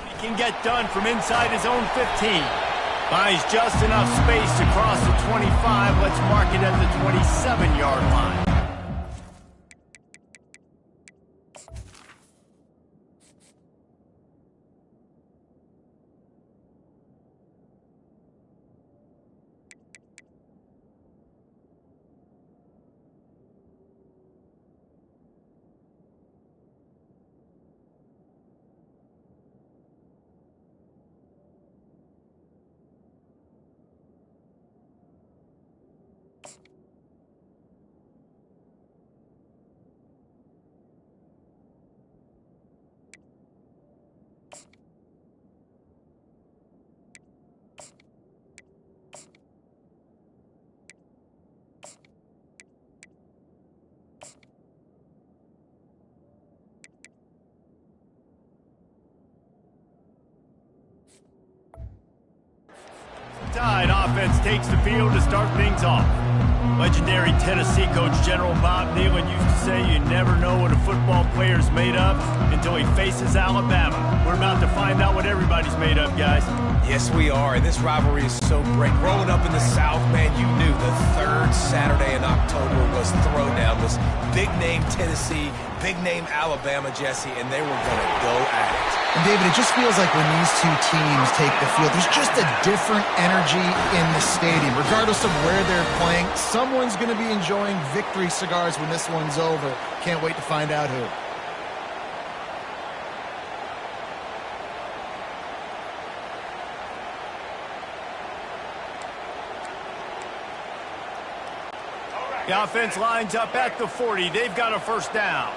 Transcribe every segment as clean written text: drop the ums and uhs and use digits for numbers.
He can get done from inside his own 15. Finds just enough space to cross the 25. Let's mark it at the 27-yard line. Tide offense takes the field to start things off. Legendary Tennessee coach General Bob Neyland used to say you never know what a football player's made of until he faces Alabama. We're about to find out what everybody's made of, guys. Yes, we are, and this rivalry is so great. Growing up in the South, man, you knew the third Saturday in October was throwdown, was big-name Tennessee, big-name Alabama, Jesse, and they were going to go at it. And David, it just feels like when these two teams take the field, there's just a different energy in the stadium. Regardless of where they're playing, someone's going to be enjoying victory cigars when this one's over. Can't wait to find out who. The offense lines up at the 40. They've got a first down.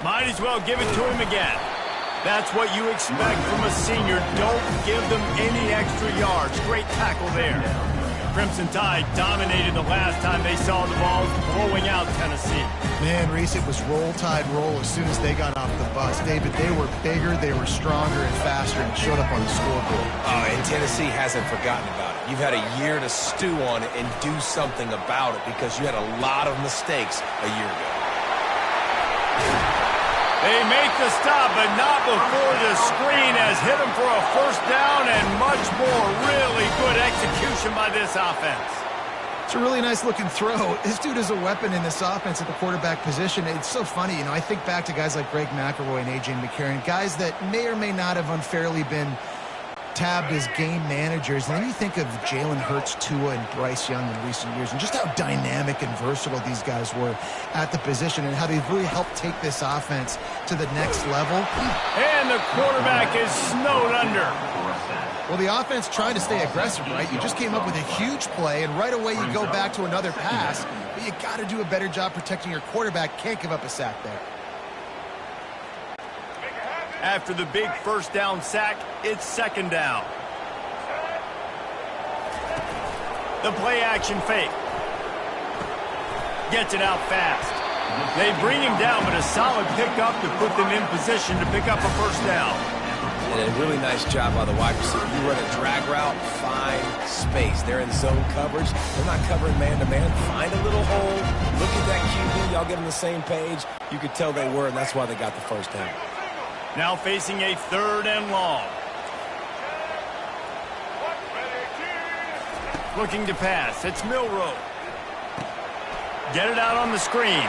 Might as well give it to him again. That's what you expect from a senior. Don't give them any extra yards. Great tackle there. Crimson Tide dominated the last time they saw the ball, blowing out Tennessee. Man, Reese, it was roll tide roll as soon as they got off the bus. David, they were bigger, they were stronger and faster, and showed up on the scoreboard. Oh, and Tennessee hasn't forgotten about it. You've had a year to stew on it and do something about it because you had a lot of mistakes a year ago. They make the stop, but not before the screen has hit them for a first down and much more. Really good execution by this offense. It's a really nice-looking throw. This dude is a weapon in this offense at the quarterback position. It's so funny, you know, I think back to guys like Greg McElroy and A.J. McCarron, guys that may or may not have unfairly been tabbed as game managers. And then you think of Jalen Hurts, Tua, and Bryce Young in recent years, and just how dynamic and versatile these guys were at the position and how they've really helped take this offense to the next level. And the quarterback is snowed under. Well, the offense tried to stay aggressive, right? You just came up with a huge play, and right away you go back to another pass, but you got to do a better job protecting your quarterback. Can't give up a sack there. After the big first down sack, it's second down. The play action fake. Gets it out fast. They bring him down, but a solid pickup to put them in position to pick up a first down. And a really nice job by the wide receiver. You run a drag route, find space. They're in zone coverage. They're not covering man-to-man. Find a little hole. Look at that QB. Y'all get on the same page. You could tell they were, and that's why they got the first down. Now facing a third and long. Looking to pass. It's Milroe. Get it out on the screen.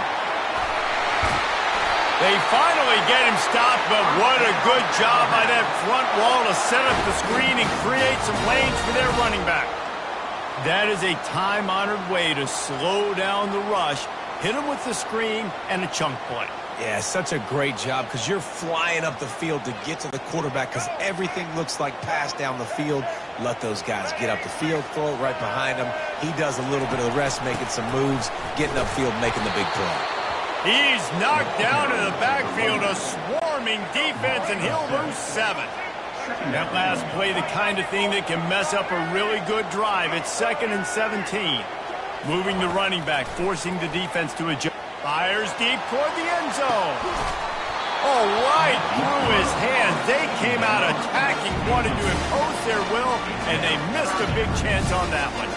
They finally get him stopped, but what a good job by that front wall to set up the screen and create some lanes for their running back. That is a time-honored way to slow down the rush, hit him with the screen, and a chunk play. Yeah, such a great job because you're flying up the field to get to the quarterback because everything looks like pass down the field. Let those guys get up the field, throw it right behind him. He does a little bit of the rest, making some moves, getting upfield, making the big play. He's knocked down in the backfield, a swarming defense, and he'll lose 7. That last play, the kind of thing that can mess up a really good drive. It's 2nd and 17. Moving the running back, forcing the defense to adjust. Fires deep toward the end zone. Oh, right through his hands. They came out attacking, wanted to impose their will, and they missed a big chance on that one.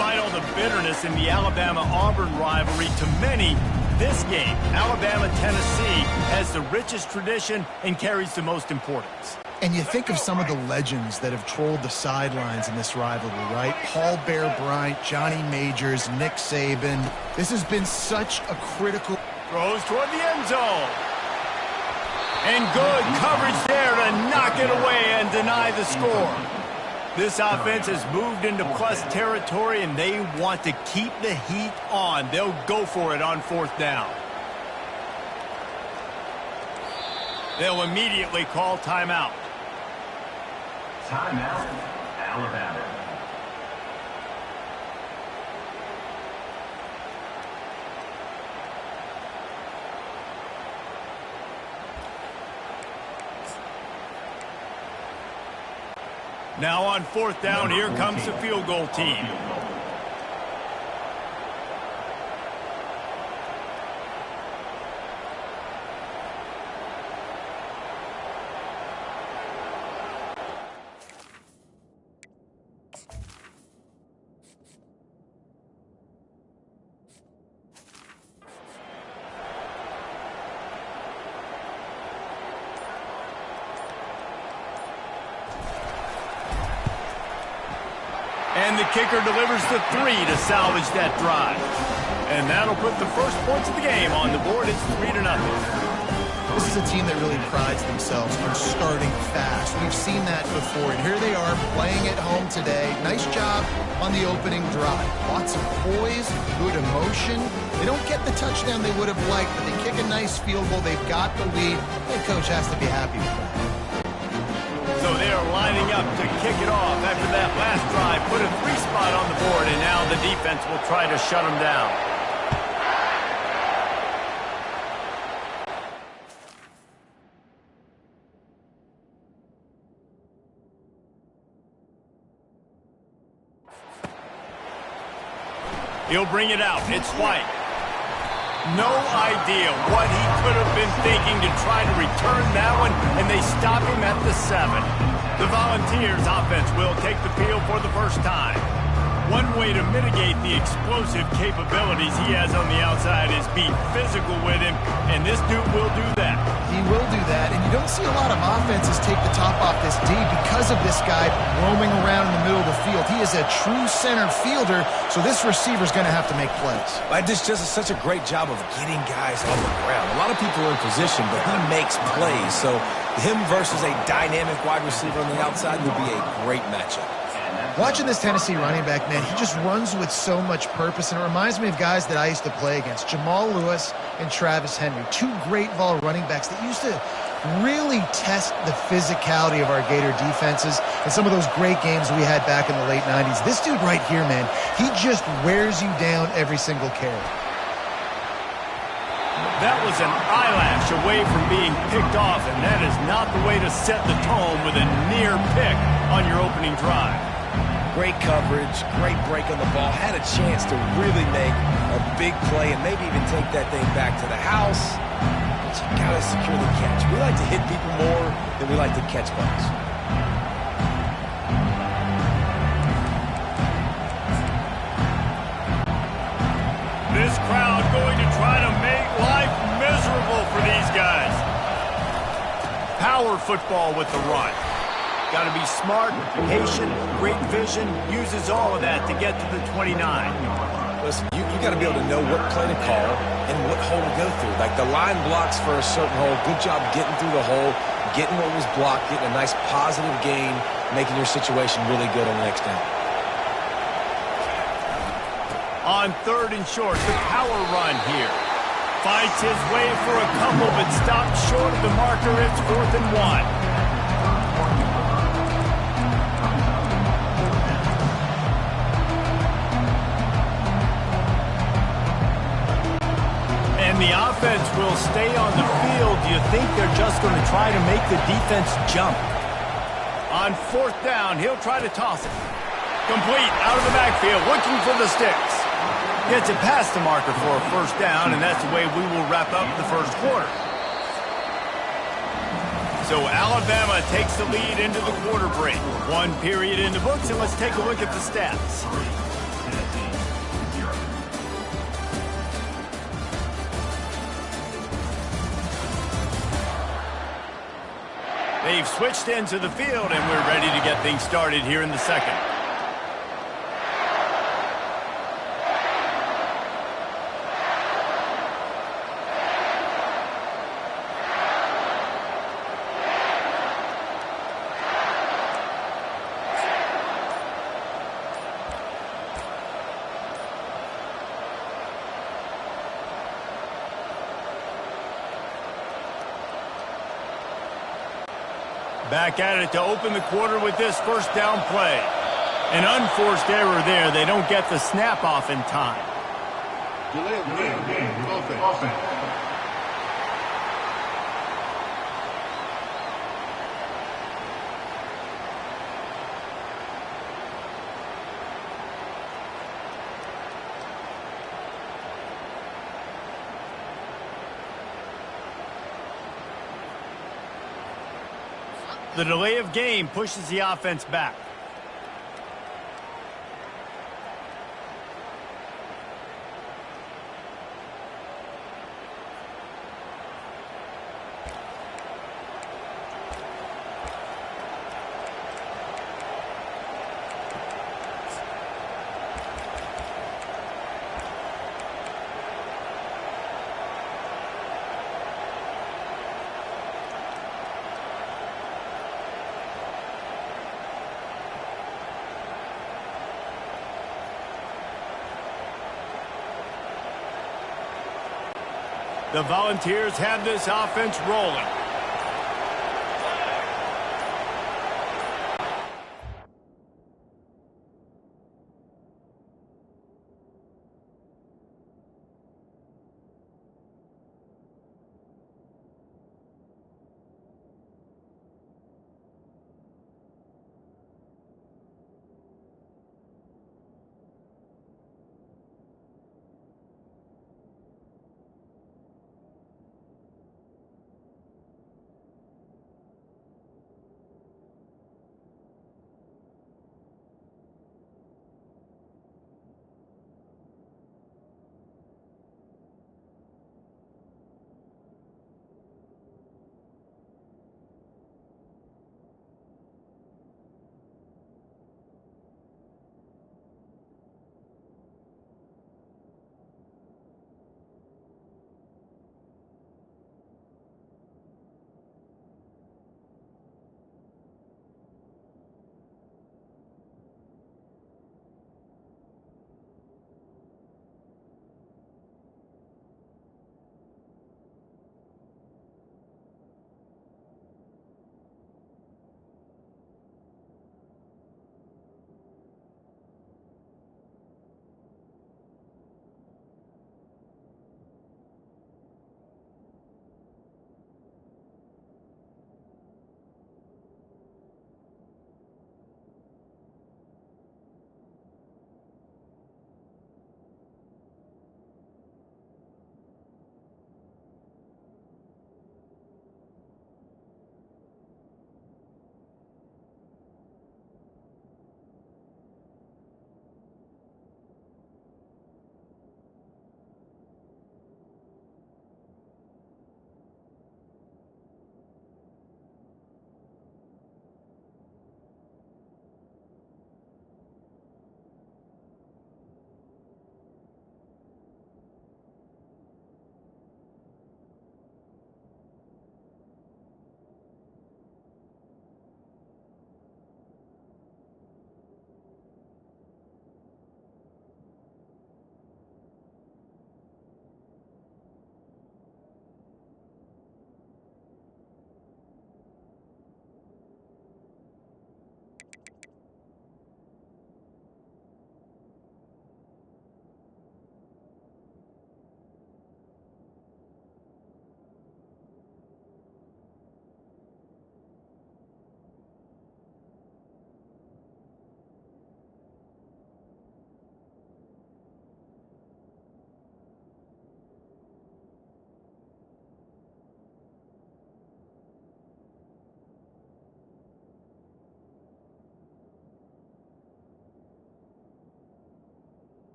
Despite all the bitterness in the Alabama-Auburn rivalry, to many, this game, Alabama-Tennessee, has the richest tradition and carries the most importance. And you think of some of the legends that have trolled the sidelines in this rivalry, right? Paul Bear Bryant, Johnny Majors, Nick Saban. This has been such a critical... Throws toward the end zone. And good coverage there to knock it away and deny the score. This offense has moved into plus territory, and they want to keep the heat on. They'll go for it on fourth down. They'll immediately call timeout. Timeout, Alabama. Now on fourth down, here comes the field goal team. And the kicker delivers the 3 to salvage that drive. And that'll put the first points of the game on the board. It's 3-0. This is a team that really prides themselves on starting fast. We've seen that before, and here they are playing at home today. Nice job on the opening drive. Lots of poise, good emotion. They don't get the touchdown they would have liked, but they kick a nice field goal. They've got the lead. Head coach has to be happy with that. So they are lining up to kick it off after that last drive. Put a 3 spot on the board, and now the defense will try to shut them down. He'll bring it out. It's White. No idea what he could have been thinking to try to return that one, and they stop him at the 7. The Volunteers offense will take the field for the first time. One way to mitigate the explosive capabilities he has on the outside is be physical with him, and this dude will do that. He will do that, and you don't see a lot of offenses take the top off this D because of this guy roaming around in the middle of the field. He is a true center fielder, so this receiver's going to have to make plays. This does such a great job of getting guys on the ground. A lot of people are in position, but he makes plays. So him versus a dynamic wide receiver on the outside would be a great matchup. Watching this Tennessee running back, man, he just runs with so much purpose, and it reminds me of guys that I used to play against, Jamal Lewis and Travis Henry, 2 great Vol running backs that used to really test the physicality of our Gator defenses and some of those great games we had back in the late 90s. This dude right here, man, he just wears you down every single carry. That was an eyelash away from being picked off, and that is not the way to set the tone with a near pick on your opening drive. Great coverage, great break on the ball. Had a chance to really make a big play and maybe even take that thing back to the house. But you got to secure the catch. We like to hit people more than we like to catch balls. This crowd going to try to make life miserable for these guys. Power football with the run. Got to be smart, patient, great vision, uses all of that to get to the 29. Listen, you got to be able to know what play to call and what hole to go through. Like the line blocks for a certain hole. Good job getting through the hole, getting what was blocked, getting a nice positive gain, making your situation really good on the next down. On 3rd and short, the power run here. Fights his way for a couple, but stopped short of the marker. It's 4th and 1. The offense will stay on the field. Do you think they're just going to try to make the defense jump? On 4th down, he'll try to toss it. Complete out of the backfield, looking for the sticks. Gets it past the marker for a 1st down, and that's the way we will wrap up the 1st quarter. So Alabama takes the lead into the quarter break. 1 period in the books, and let's take a look at the stats. They've switched into the field, and we're ready to get things started here in the second. Back at it to open the quarter with this first down play. An unforced error there. They don't get the snap off in time. Delay of game. Offense. The delay of game pushes the offense back. The Volunteers have this offense rolling.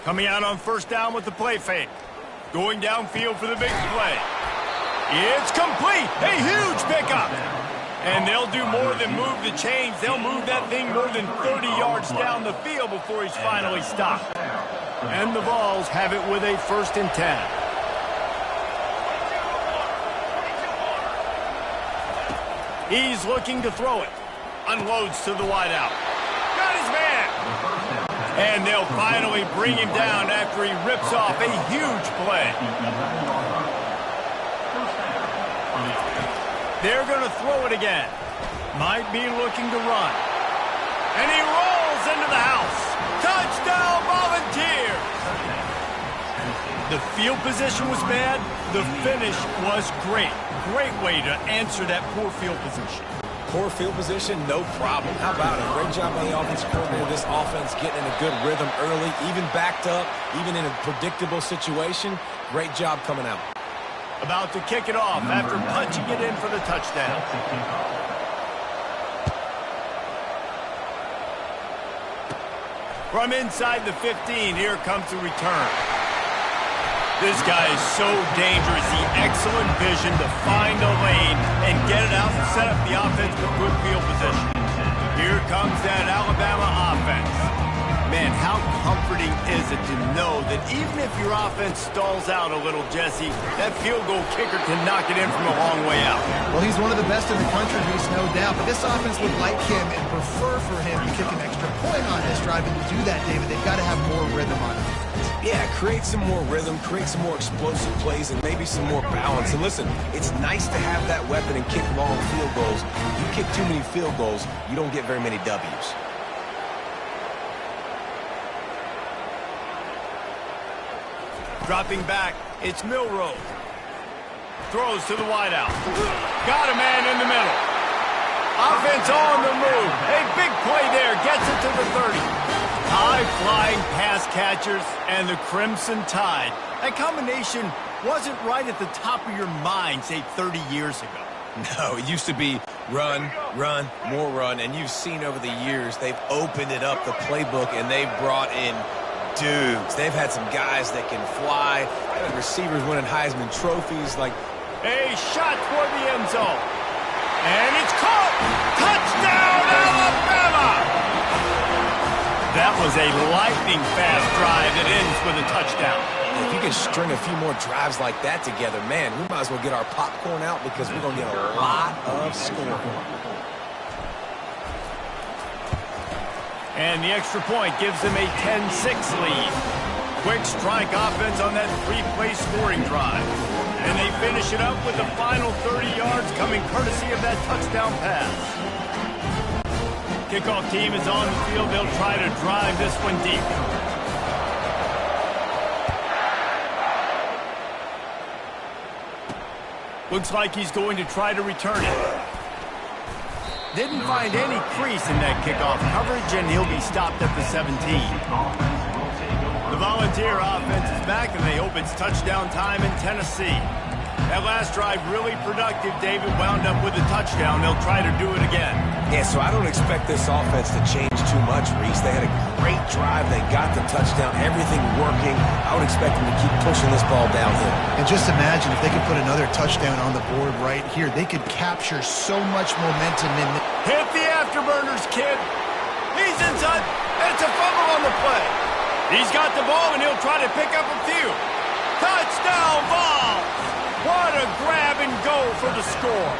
Coming out on first down with the play fake. Going downfield for the big play. It's complete. A huge pickup. And they'll do more than move the chains. They'll move that thing more than 30 yards down the field before he's finally stopped. And the Vols have it with a 1st and 10. He's looking to throw it. Unloads to the wideout. Got his man. And they'll finally bring him down after he rips off a huge play. They're going to throw it again. Might be looking to run. And he rolls into the house. Touchdown, Volunteers! The field position was bad. The finish was great. Great way to answer that poor field position. Poor field position, no problem. How about it? Great job by the offensive coordinator. This offense getting in a good rhythm early, even backed up, even in a predictable situation. Great job coming out. About to kick it off after punching it in for the touchdown. From inside the 15, here comes the return. This guy is so dangerous. He excellent vision to find a lane and get it out and set up the offense for good field position. Here comes that Alabama offense. Man, how comforting is it to know that even if your offense stalls out a little, Jesse, that field goal kicker can knock it in from a long way out. Well, he's one of the best in the country, Reese, no doubt. But this offense would like him and prefer for him to kick an extra point on this drive. And to do that, David, they've got to have more rhythm on it. Yeah, create some more rhythm, create some more explosive plays, and maybe some more balance. And listen, it's nice to have that weapon and kick long field goals. You kick too many field goals, you don't get very many W's. Dropping back, it's Milroe. Throws to the wideout. Got a man in the middle. Offense on the move. A big play there, gets it to the 30. High-flying pass catchers and the Crimson Tide. That combination wasn't right at the top of your mind, say, 30 years ago. No, it used to be run, run, more run, and you've seen over the years they've opened it up, the playbook, and they've brought in dudes. They've had some guys that can fly, and receivers winning Heisman trophies. Like a shot toward the end zone. And it's caught! Touchdown, Alabama! That was a lightning-fast drive that ends with a touchdown. If you can string a few more drives like that together, man, we might as well get our popcorn out because we're going to get a lot of scoring. And the extra point gives them a 10-6 lead. Quick strike offense on that 3-play scoring drive. And they finish it up with the final 30 yards coming courtesy of that touchdown pass. Kickoff team is on the field. They'll try to drive this one deep. Looks like he's going to try to return it. Didn't find any crease in that kickoff coverage, and he'll be stopped at the 17. The Volunteer offense is back, and they hope it's touchdown time in Tennessee. That last drive really productive. David wound up with a touchdown. They'll try to do it again. Yeah, so I don't expect this offense to change too much, Reese. They had a great drive. They got the touchdown. Everything working. I would expect them to keep pushing this ball downhill. And just imagine if they could put another touchdown on the board right here. They could capture so much momentum in the... Hit the afterburners, kid. He's inside, and it's a fumble on the play. He's got the ball, and he'll try to pick up a few. Touchdown, Vols! What a grab and go for the score.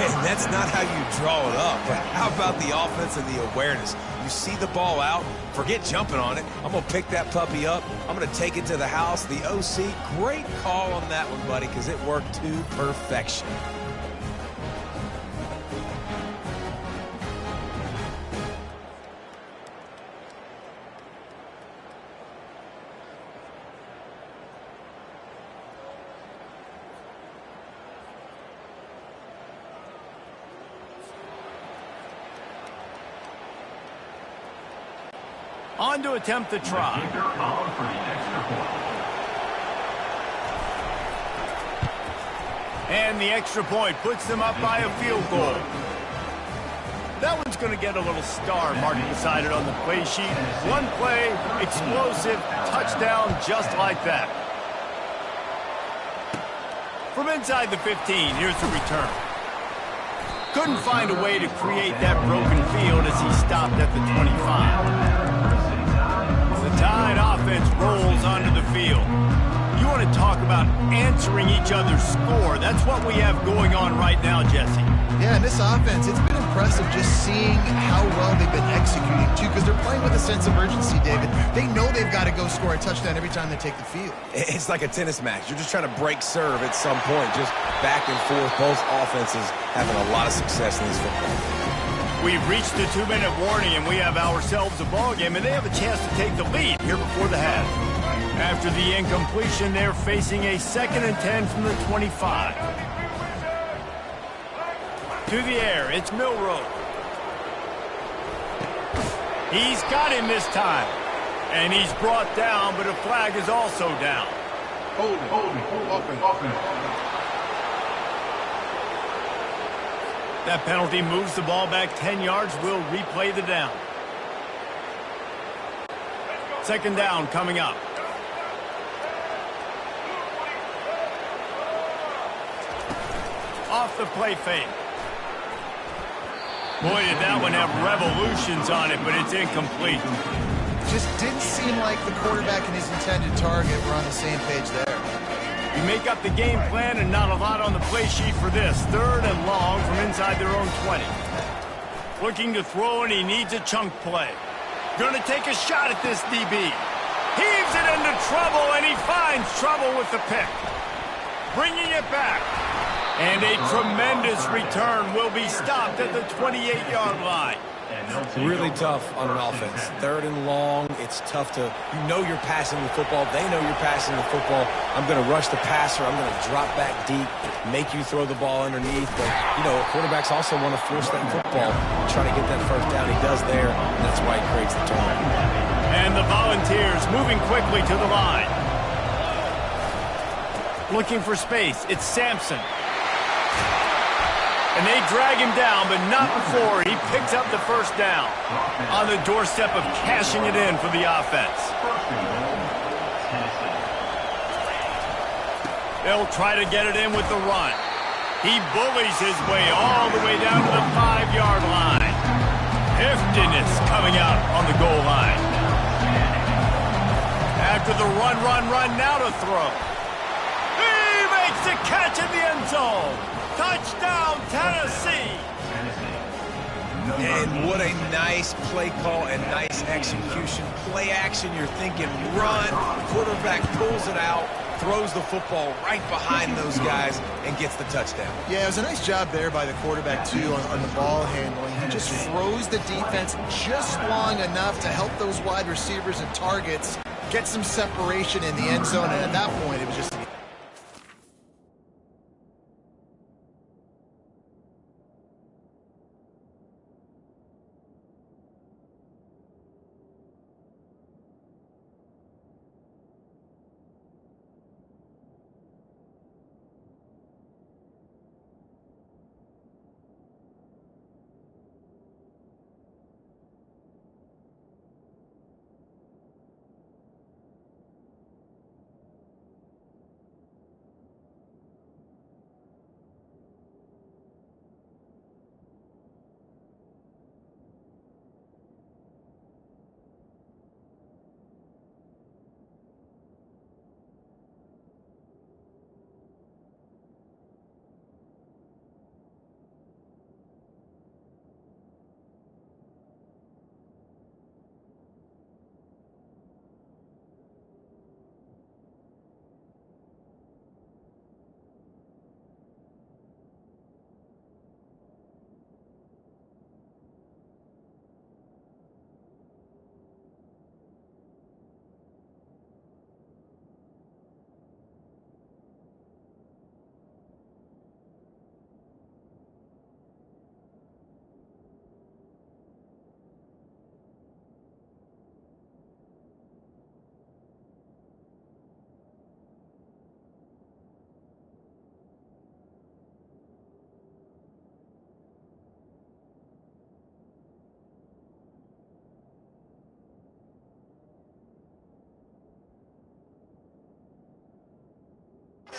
And that's not how you draw it up. But how about the offense and the awareness? You see the ball out, forget jumping on it. I'm going to pick that puppy up. I'm going to take it to the house. The OC, great call on that one, buddy, because it worked to perfection. On to attempt the try. And the extra point puts them up by a field goal. That one's going to get a little star marked beside it on the play sheet. One play, explosive, touchdown, just like that. From inside the 15, here's the return. Couldn't find a way to create that broken field as he stopped at the 25. The Tide offense rolls onto the field. You want to talk about answering each other's score. That's what we have going on right now, Jesse. Yeah, and this offense, it's been impressive just seeing how well they've been executing, too, because they're playing with a sense of urgency, David. They know they've got to go score a touchdown every time they take the field. It's like a tennis match. You're just trying to break serve at some point, just back and forth. Both offenses having a lot of success in this football. We've reached the 2-minute warning, and we have ourselves a ball game, and they have a chance to take the lead here before the half. After the incompletion, they're facing a 2nd and 10 from the 25. To the air, it's Milroe. He's got him this time. And he's brought down, but a flag is also down. Hold it. Offense. That penalty moves the ball back 10 yards. We'll replay the down. 2nd down coming up. Off the play fake. Boy, did that one have revolutions on it, but it's incomplete. Just didn't seem like the quarterback and his intended target were on the same page there. You make up the game plan and not a lot on the play sheet for this. 3rd and long from inside their own 20. Looking to throw, and he needs a chunk play. Going to take a shot at this DB. Heaves it into trouble, and he finds trouble with the pick. Bringing it back. And a tremendous return will be stopped at the 28-yard line. Really tough on an offense. 3rd and long, it's tough to, you know you're passing the football. They know you're passing the football. I'm going to rush the passer. I'm going to drop back deep, make you throw the ball underneath. But, you know, quarterbacks also want to force that football, try to get that 1st down. He does there, and that's why he creates the turnover. And the Volunteers moving quickly to the line. Looking for space. It's Sampson. And they drag him down, but not before he picks up the 1st down. On the doorstep of cashing it in for the offense. They'll try to get it in with the run. He bullies his way all the way down to the 5-yard line. Heftiness coming out on the goal line. After the run, now to throw. He makes the catch in the end zone. Touchdown, Tennessee! And what a nice play call and nice execution. Play action, you're thinking run. Quarterback pulls it out, throws the football right behind those guys, and gets the touchdown. Yeah, it was a nice job there by the quarterback, too, on the ball handling. He just froze the defense just long enough to help those wide receivers and targets get some separation in the end zone, and at that point, it was just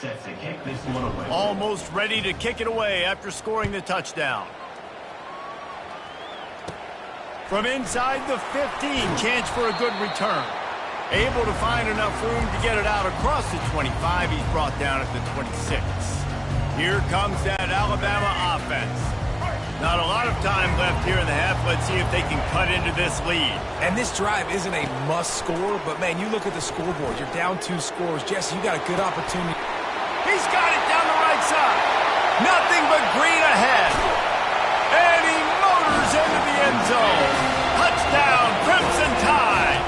set to kick this one away. Almost ready to kick it away after scoring the touchdown. From inside the 15, chance for a good return. Able to find enough room to get it out across the 25. He's brought down at the 26. Here comes that Alabama offense. Not a lot of time left here in the half. Let's see if they can cut into this lead. And this drive isn't a must score, but man, you look at the scoreboard. You're down 2 scores. Jesse, you got a good opportunity. He's got it down the right side. Nothing but green ahead. And he motors into the end zone. Touchdown, Crimson Tide.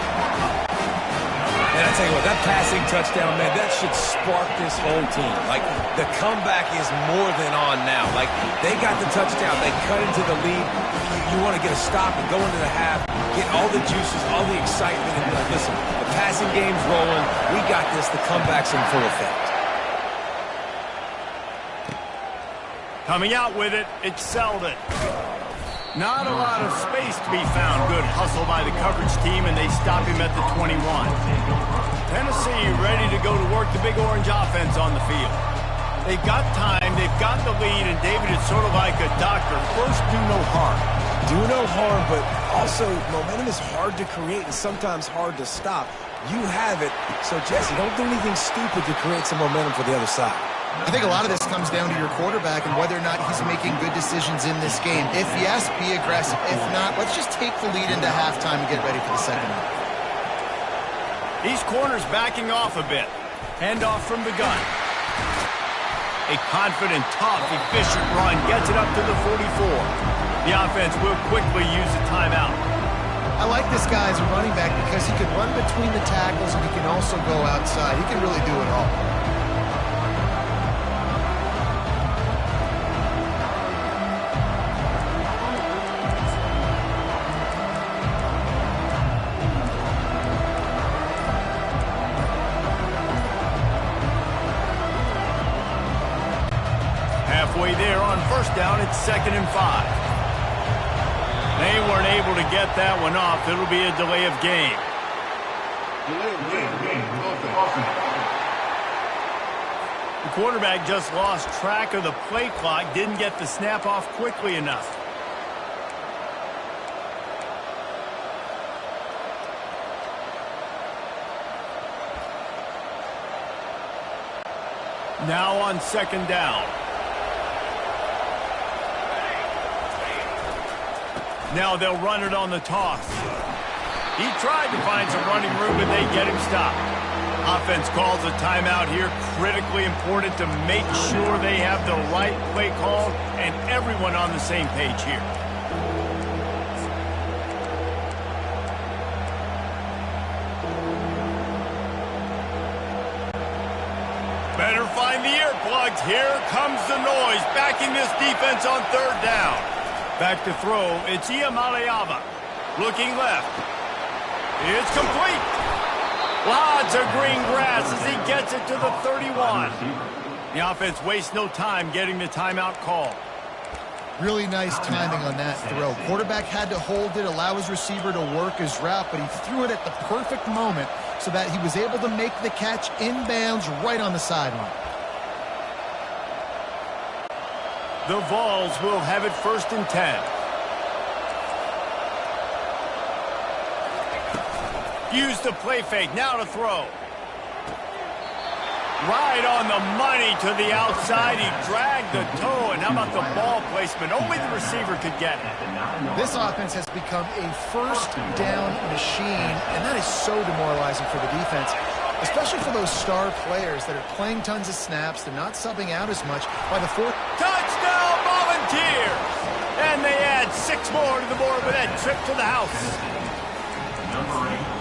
And I tell you what, that passing touchdown, man, that should spark this whole team. Like, the comeback is more than on now. Like, they got the touchdown. They cut into the lead. You want to get a stop and go into the half, get all the juices, all the excitement, and be like, listen, the passing game's rolling. We got this. The comeback's in full effect. Coming out with it, it's Selden. Not a lot of space to be found. Good hustle by the coverage team, and they stop him at the 21. Tennessee ready to go to work the Big Orange offense on the field. They've got time, they've got the lead, and David, it's sort of like a doctor. First, do no harm. Do no harm, but also momentum is hard to create and sometimes hard to stop. You have it, so Jesse, don't do anything stupid to create some momentum for the other side. I think a lot of this comes down to your quarterback and whether or not he's making good decisions in this game. If yes, be aggressive. If not, let's just take the lead into halftime and get ready for the second half. These corners backing off a bit. Handoff from the gun. A confident, tough, efficient run gets it up to the 44. The offense will quickly use a timeout. I like this guy as a running back because he can run between the tackles and he can also go outside. He can really do it all. Halfway there on first down, it's 2nd and 5. They weren't able to get that one off. It'll be a delay of game. The quarterback just lost track of the play clock, didn't get the snap off quickly enough. Now on 2nd down. Now they'll run it on the toss. He tried to find some running room, but they get him stopped. Offense calls a timeout here. Critically important to make sure they have the right play call and everyone on the same page here. Better find the earplugs. Here comes the noise, backing this defense on 3rd down. Back to throw, it's Iamaleava. Looking left. It's complete. Lots of green grass as he gets it to the 31. The offense wastes no time getting the timeout call. Really nice timing on that throw. Quarterback had to hold it, allow his receiver to work his route, but he threw it at the perfect moment so that he was able to make the catch inbounds right on the sideline. The Vols will have it 1st and 10. Use the play fake, now to throw. Right on the money to the outside. He dragged the toe, and how about the ball placement? Only the receiver could get it. This offense has become a 1st down machine, and that is so demoralizing for the defense, especially for those star players that are playing tons of snaps. They're not subbing out as much. By the 4th... Touchdown, Volunteers! And they add 6 more to the board with that trip to the house. Number 8.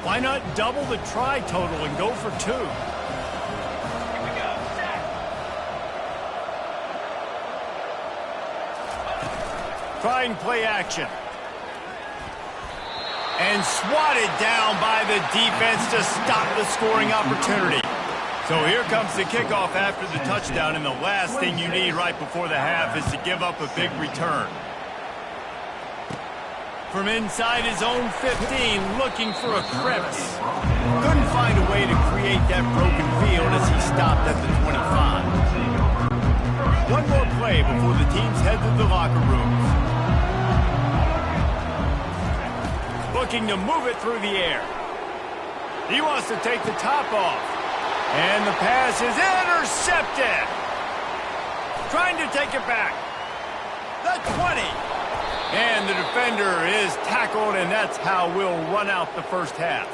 Why not double the try total and go for 2? Trying play action. And swatted down by the defense to stop the scoring opportunity. So here comes the kickoff after the touchdown, and the last thing you need right before the half is to give up a big return. From inside his own 15, looking for a crevice. Couldn't find a way to create that broken field as he stopped at the 25. One more play before the teams head to the locker rooms. Looking to move it through the air. He wants to take the top off. And the pass is intercepted. Trying to take it back. The 20. And the defender is tackled, and that's how we'll run out the first half.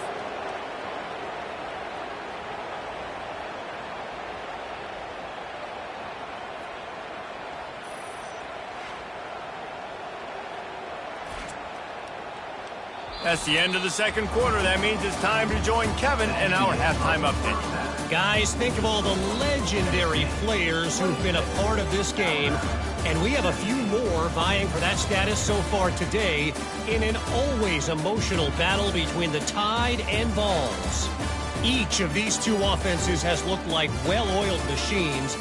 That's the end of the second quarter. That means it's time to join Kevin in our halftime update. Guys, think of all the legendary players who've been a part of this game. And we have a few more vying for that status so far today in an always emotional battle between the Tide and Vols. Each of these two offenses has looked like well-oiled machines,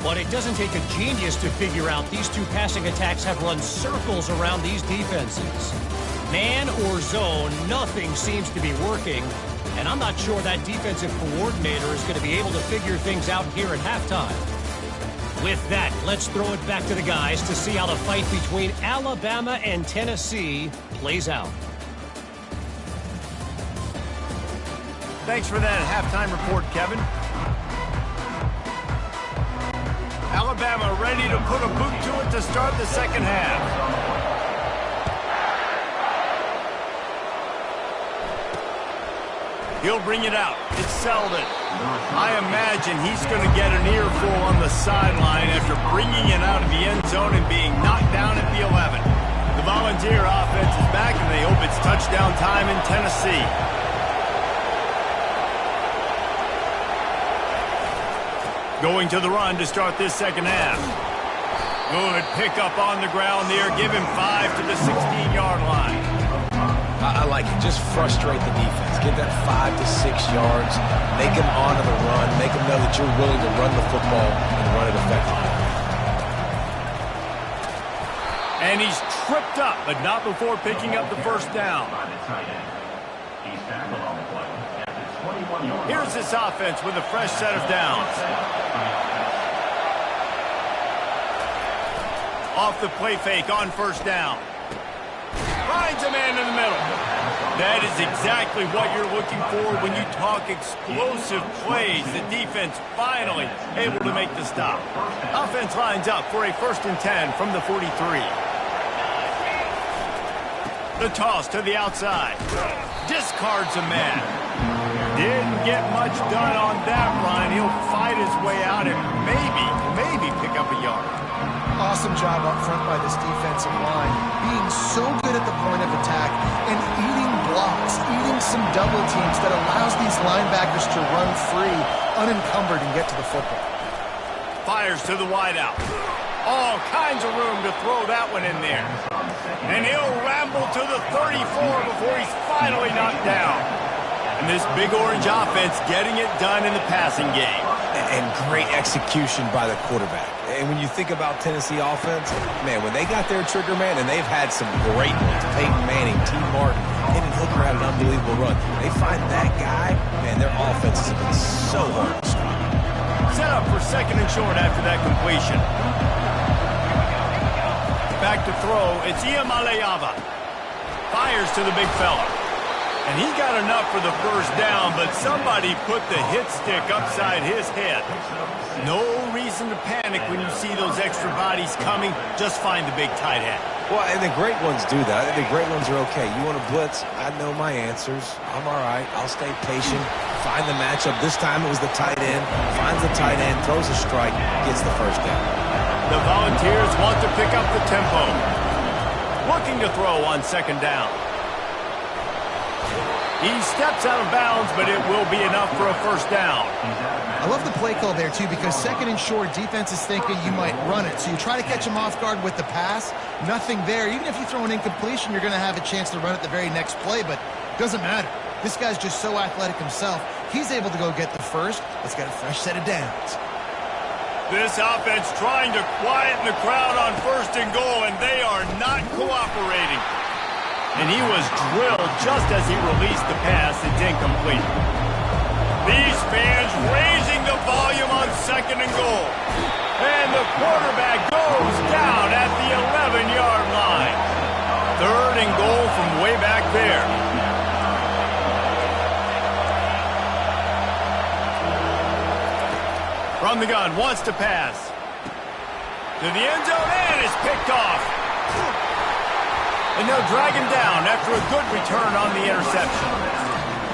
but it doesn't take a genius to figure out these two passing attacks have run circles around these defenses. Man or zone, nothing seems to be working, and I'm not sure that defensive coordinator is going to be able to figure things out here at halftime. With that, let's throw it back to the guys to see how the fight between Alabama and Tennessee plays out. Thanks for that halftime report, Kevin. Alabama ready to put a boot to it to start the second half. He'll bring it out. It's Selden. I imagine he's going to get an earful on the sideline after bringing it out of the end zone and being knocked down at the 11. The Volunteer offense is back, and they hope it's touchdown time in Tennessee. Going to the run to start this second half. Good pickup on the ground there. Give him 5 to the 16-yard line. I like it. Just frustrate the defense. Get that 5 to 6 yards. Make them honor the run. Make them know that you're willing to run the football and run it effectively. And he's tripped up, but not before picking up the first down. Here's this offense with a fresh set of downs. Off the play fake on first down. Finds a man in the middle. That is exactly what you're looking for when you talk explosive plays. The defense finally able to make the stop. Offense lines up for a 1st and 10 from the 43. The toss to the outside. Discards a man. Didn't get much done on that run. He'll fight his way out and maybe pick up a yard. Awesome job up front by this defensive line, being so good at the point of attack and eating blocks, eating some double teams that allows these linebackers to run free, unencumbered, and get to the football. Fires to the wideout. All kinds of room to throw that one in there. And he'll ramble to the 34 before he's finally knocked down. And this big orange offense getting it done in the passing game. And great execution by the quarterback. And when you think about Tennessee offense, man, when they got their trigger man, and they've had some great ones, Peyton Manning, T. Martin, Hendon Hooker had an unbelievable run. They find that guy, man, their offense has been so hard to stop. Set up for 2nd and short after that completion. Back to throw, it's Iamaleava. Fires to the big fella. And he got enough for the first down, but somebody put the hit stick upside his head. No reason to panic when you see those extra bodies coming. Just find the big tight end. Well, and the great ones do that. The great ones are okay. You want to blitz? I know my answers. I'm all right. I'll stay patient. Find the matchup. This time it was the tight end. Finds the tight end, throws a strike, gets the first down. The Volunteers want to pick up the tempo. Looking to throw on 2nd down. He steps out of bounds, but it will be enough for a first down. I love the play call there, too, because 2nd and short, defense is thinking you might run it. So you try to catch him off guard with the pass. Nothing there. Even if you throw an incompletion, you're going to have a chance to run it the very next play, but it doesn't matter. This guy's just so athletic himself. He's able to go get the first. Let's get a fresh set of downs. This offense trying to quieten the crowd on 1st and goal, and they are not cooperating. And he was drilled just as he released the pass. It's incomplete. These fans raising the volume on 2nd and goal. And the quarterback goes down at the 11-yard line. 3rd and goal from way back there. From the gun, wants to pass. To the end zone, and it's picked off. And they'll drag him down after a good return on the interception.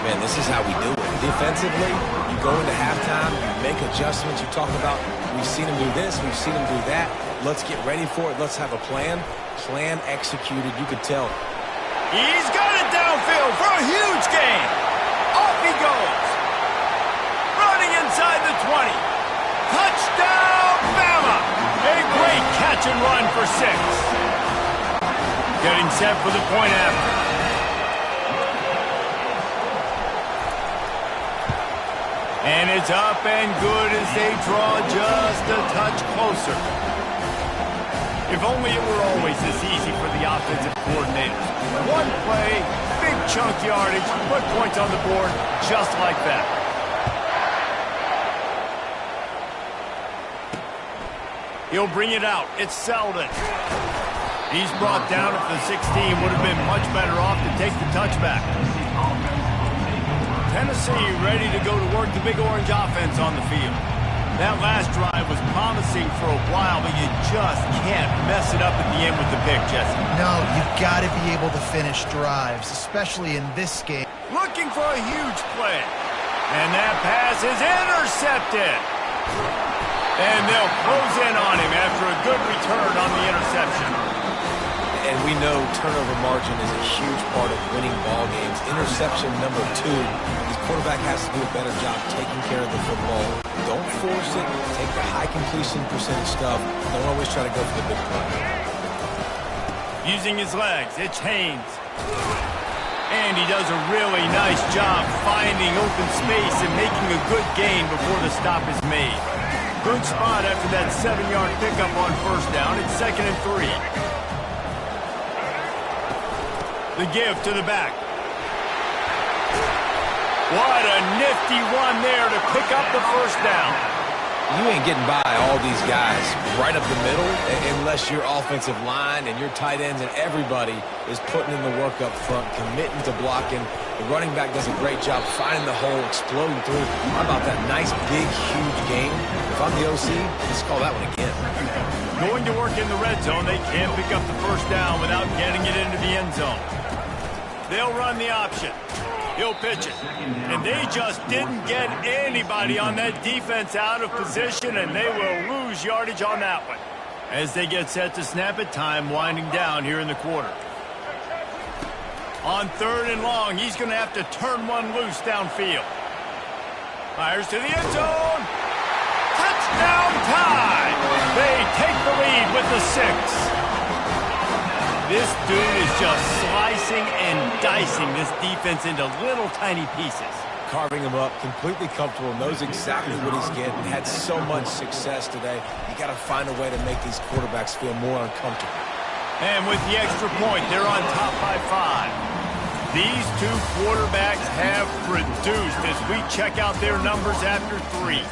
Man, this is how we do it. Defensively, you go into halftime, you make adjustments. You talk about, we've seen him do this, we've seen him do that. Let's get ready for it. Let's have a plan. Plan executed. You could tell. He's got it downfield for a huge gain. Off he goes. Running inside the 20. Touchdown, Bama! A great catch and run for 6. Getting set for the point after. And it's up and good as they draw just a touch closer. If only it were always this easy for the offensive coordinators. One play, big chunk yardage, put points on the board just like that. He'll bring it out. It's Selden. He's brought down at the 16. Would have been much better off to take the touchback. Tennessee ready to go to work the Big Orange offense on the field. That last drive was promising for a while, but you just can't mess it up at the end with the pick, Jesse. No, you've got to be able to finish drives, especially in this game. Looking for a huge play. And that pass is intercepted. And they'll close in on him after a good return on the interception. And we know turnover margin is a huge part of winning ball games. Interception number 2. His quarterback has to do a better job taking care of the football. Don't force it. Take the high completion percentage stuff. Don't always try to go for the big play. Using his legs, it's Haynes. And he does a really nice job finding open space and making a good gain before the stop is made. Good spot after that 7-yard pickup on 1st down. It's 2nd and 3. The give to the back. What a nifty run there to pick up the 1st down. You ain't getting by all these guys right up the middle unless your offensive line and your tight ends and everybody is putting in the work up front, committing to blocking. The running back does a great job finding the hole, exploding through. How about that nice, big, huge game? If I'm the OC, let's call that one again. Going to work in the red zone, they can't pick up the 1st down without getting it into the end zone. They'll run the option. He'll pitch it. And they just didn't get anybody on that defense out of position, and they will lose yardage on that one. As they get set to snap it, time winding down here in the quarter. On 3rd and long, he's going to have to turn one loose downfield. Fires to the end zone. Touchdown time! They take the lead with the 6. This dude is just slicing and dicing this defense into little tiny pieces. Carving him up, completely comfortable, knows exactly what he's getting, had so much success today. You got to find a way to make these quarterbacks feel more uncomfortable. And with the extra point, they're on top by 5. These two quarterbacks have produced as we check out their numbers after 3.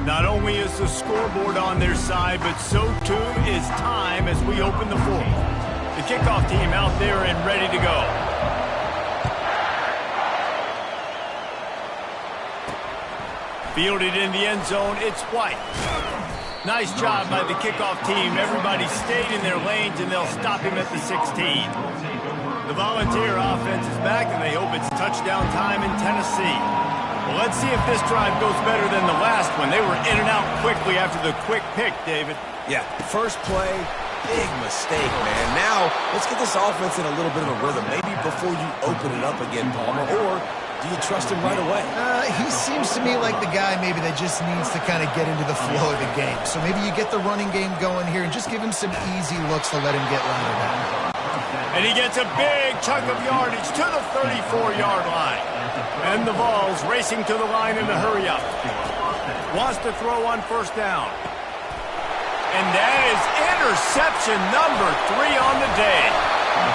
Not only is the scoreboard on their side, but so too is time as we open the 4th. The kickoff team out there and ready to go. Fielded in the end zone, it's White. Nice job by the kickoff team. Everybody stayed in their lanes, and they'll stop him at the 16. The Volunteer offense is back, and they hope it's touchdown time in Tennessee. Well, let's see if this drive goes better than the last one. They were in and out quickly after the quick pick, David. Yeah, first play, big mistake, man. Now, let's get this offense in a little bit of a rhythm. Maybe before you open it up again, Palmer, or do you trust him right away? He seems to me like the guy maybe that just needs to kind of get into the flow of the game. So maybe you get the running game going here and just give him some easy looks to let him get rounded out. And he gets a big chunk of yardage to the 34-yard line. And the Vols racing to the line in a hurry-up. Wants to throw on first down. And that is interception number 3 on the day.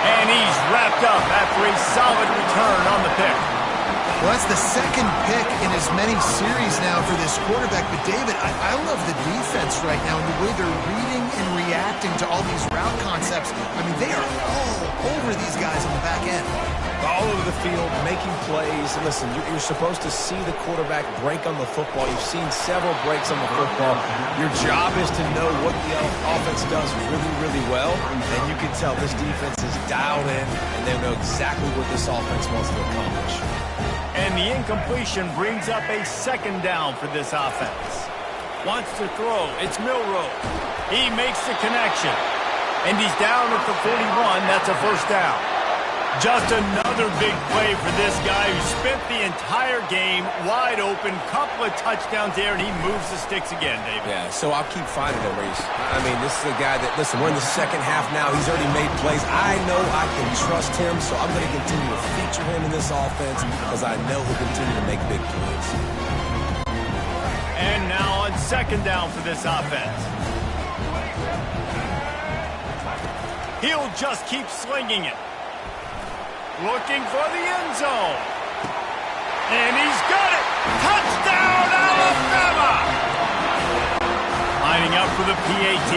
And he's wrapped up after a solid return on the pick. Well, that's the second pick in as many series now for this quarterback. But, David, I love the defense right now and the way they're reading and reacting to all these route concepts. I mean, they are all over these guys on the back end. All over the field, making plays. Listen, you're supposed to see the quarterback break on the football. You've seen several breaks on the football. Your job is to know what the offense does really, really well. And you can tell this defense is dialed in, and they know exactly what this offense wants to accomplish. And the incompletion brings up a second down for this offense. Wants to throw. It's Milroe. He makes the connection. And he's down at the 41. That's a first down. Just another big play for this guy who spent the entire game wide open. Couple of touchdowns there, and he moves the sticks again, David. Yeah, so I'll keep finding him, Reese. I mean, this is a guy that, listen, we're in the second half now. He's already made plays. I know I can trust him, so I'm going to continue to feature him in this offense because I know he'll continue to make big plays. And now on second down for this offense. He'll just keep slinging it. Looking for the end zone. And he's got it. Touchdown, Alabama! Lining up for the PAT.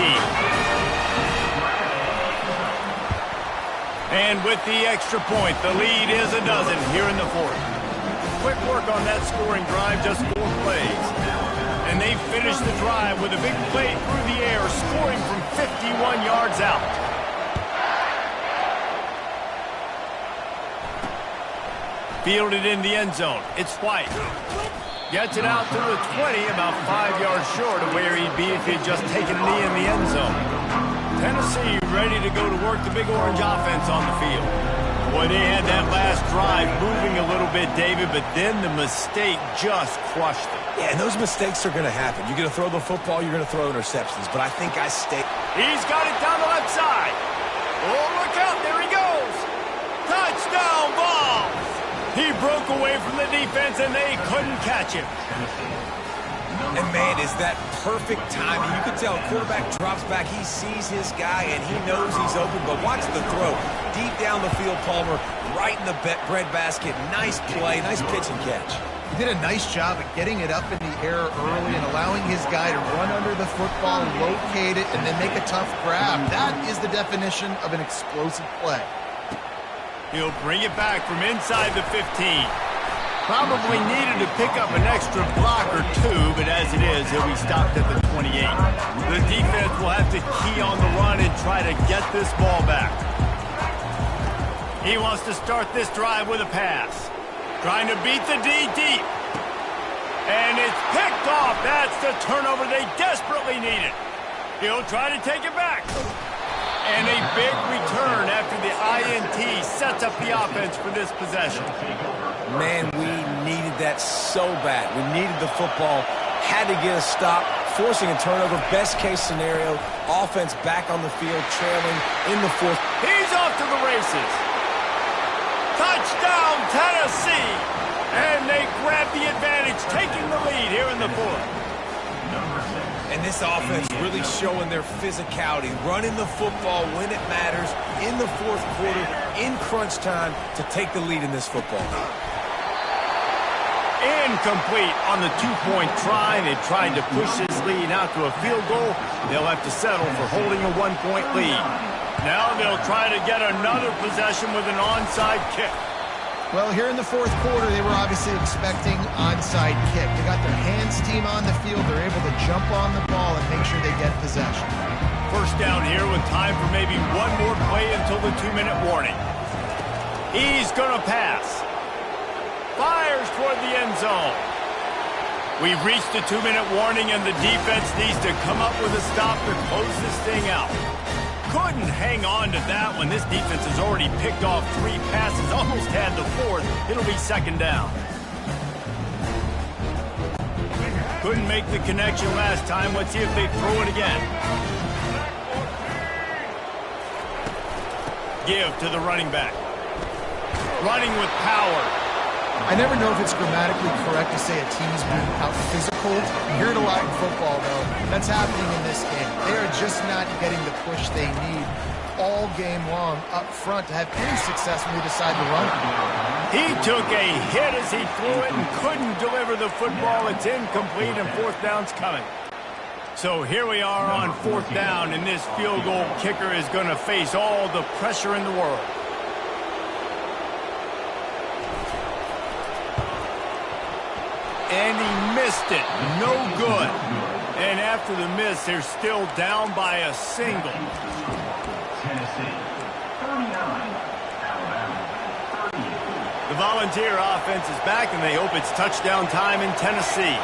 And with the extra point, the lead is a dozen here in the fourth. Quick work on that scoring drive, just 4 plays. And they finish the drive with a big play through the air, scoring from 51 yards out. Fielded in the end zone. It's White. Gets it out to the 20, about 5 yards short of where he'd be if he'd just taken a knee in the end zone. Tennessee ready to go to work the Big Orange offense on the field. Boy, they had that last drive moving a little bit, David, but then the mistake just crushed them. Yeah, and those mistakes are going to happen. You're going to throw the football, you're going to throw interceptions, but I think I stay. He's got it down the left side. Oh, look out, there he goes. Touchdown ball. He broke away from the defense, and they couldn't catch him. And, man, is that perfect timing. You can tell quarterback drops back. He sees his guy, and he knows he's open. But watch the throw. Deep down the field, Palmer, right in the breadbasket. Nice play, nice pitch and catch. He did a nice job of getting it up in the air early and allowing his guy to run under the football, locate it, and then make a tough grab. That is the definition of an explosive play. He'll bring it back from inside the 15. Probably needed to pick up an extra block or 2, but as it is, he'll be stopped at the 28. The defense will have to key on the run and try to get this ball back. He wants to start this drive with a pass. Trying to beat the D deep. And it's picked off. That's the turnover they desperately needed. He'll try to take it back. And a big return after the INT sets up the offense for this possession. Man, we needed that so bad. We needed the football, had to get a stop, forcing a turnover. Best case scenario, offense back on the field, trailing in the fourth. He's off to the races. Touchdown, Tennessee. And they grab the advantage, taking the lead here in the fourth. And this offense really showing their physicality, running the football when it matters, in the fourth quarter, in crunch time, to take the lead in this football game. Incomplete on the 2-point try. They tried to push this lead out to a field goal. They'll have to settle for holding a 1-point lead. Now they'll try to get another possession with an onside kick. Well, here in the fourth quarter, they were obviously expecting onside kick. They got their hands team on the field. They're able to jump on the ball and make sure they get possession. First down here with time for maybe one more play until the 2-minute warning. He's going to pass. Fires toward the end zone. We've reached the 2-minute warning, and the defense needs to come up with a stop to close this thing out. Couldn't hang on to that one. This defense has already picked off 3 passes, almost had the 4th. It'll be second down. Couldn't make the connection last time. Let's see if they throw it again. give to the running back. Running with power. I never know if it's grammatically correct to say a team is being out-physical. You hear it a lot in football, though. That's happening in this game. They are just not getting the push they need all game long up front to have any success when they decide to run. He took a hit as he threw it and couldn't deliver the football. It's incomplete, and fourth down's coming. So here we are on fourth down, and this field goal kicker is going to face all the pressure in the world. And he missed it. No good. And after the miss, they're still down by a single. Tennessee, 39. Alabama, 38. The Volunteer offense is back, and they hope it's touchdown time in Tennessee.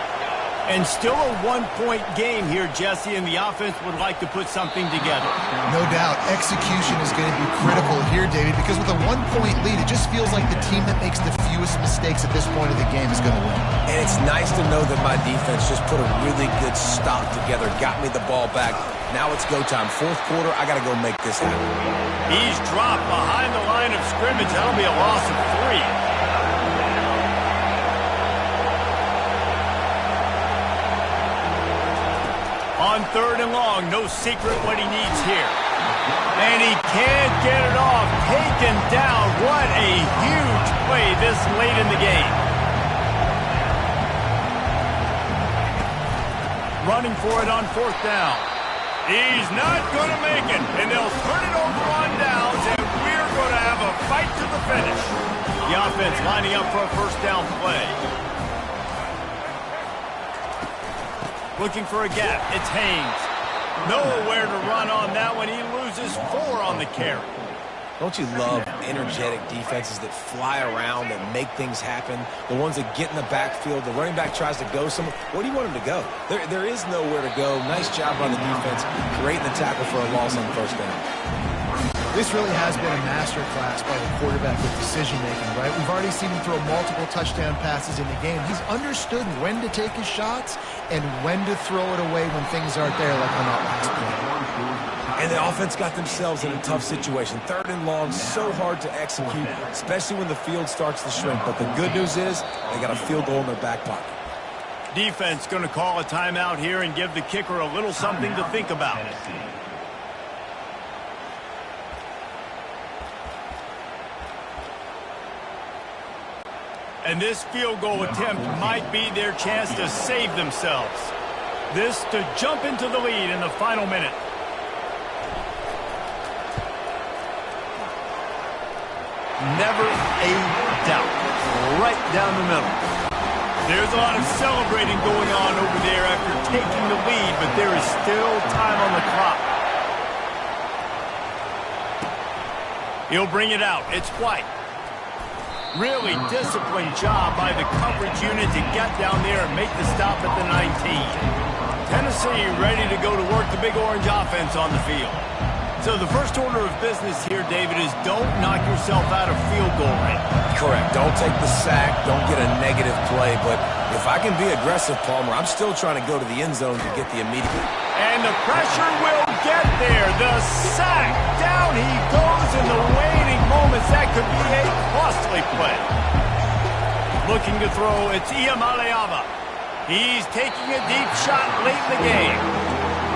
And still a one-point game here, Jesse, and the offense would like to put something together. No doubt. Execution is going to be critical here, David, because with a one-point lead, it just feels like the team that makes the fewest mistakes at this point of the game is going to win. And it's nice to know that my defense just put a really good stop together, got me the ball back. Now it's go time. Fourth quarter, I got to go make this happen. He's dropped behind the line of scrimmage. That'll be a loss of 3. On third and long, no secret what he needs here. And he can't get it off. Taken down. What a huge play this late in the game. Running for it on fourth down. He's not going to make it. And they'll turn it over on downs, and we're going to have a fight to the finish. The offense lining up for a first down play. Looking for a gap. It's Haynes. Nowhere to run on that one. He loses 4 on the carry. Don't you love energetic defenses that fly around and make things happen? The ones that get in the backfield. The running back tries to go somewhere. Where do you want him to go? There is nowhere to go. Nice job by the defense. Creating the tackle for a loss on first down. This really has been a masterclass by the quarterback with decision-making, right? We've already seen him throw multiple touchdown passes in the game. He's understood when to take his shots and when to throw it away when things aren't there, like on that last play. And the offense got themselves in a tough situation. Third and long, so hard to execute, especially when the field starts to shrink. But the good news is they got a field goal in their back pocket. Defense going to call a timeout here and give the kicker a little something to think about. And this field goal attempt might be their chance to save themselves. This to jump into the lead in the final minute. Never a doubt. Right down the middle. There's a lot of celebrating going on over there after taking the lead, but there is still time on the clock. He'll bring it out. It's White. Really disciplined job by the coverage unit to get down there and make the stop at the 19. Tennessee ready to go to work the Big Orange offense on the field. So the first order of business here, David, is don't knock yourself out of field goal range. Correct. Don't take the sack. Don't get a negative play. But if I can be aggressive, Palmer, I'm still trying to go to the end zone to get the immediate. And the pressure will get there. The sack. Down he goes in the waning moments. That could be a costly play. Looking to throw, it's Iamaleava. He's taking a deep shot late in the game.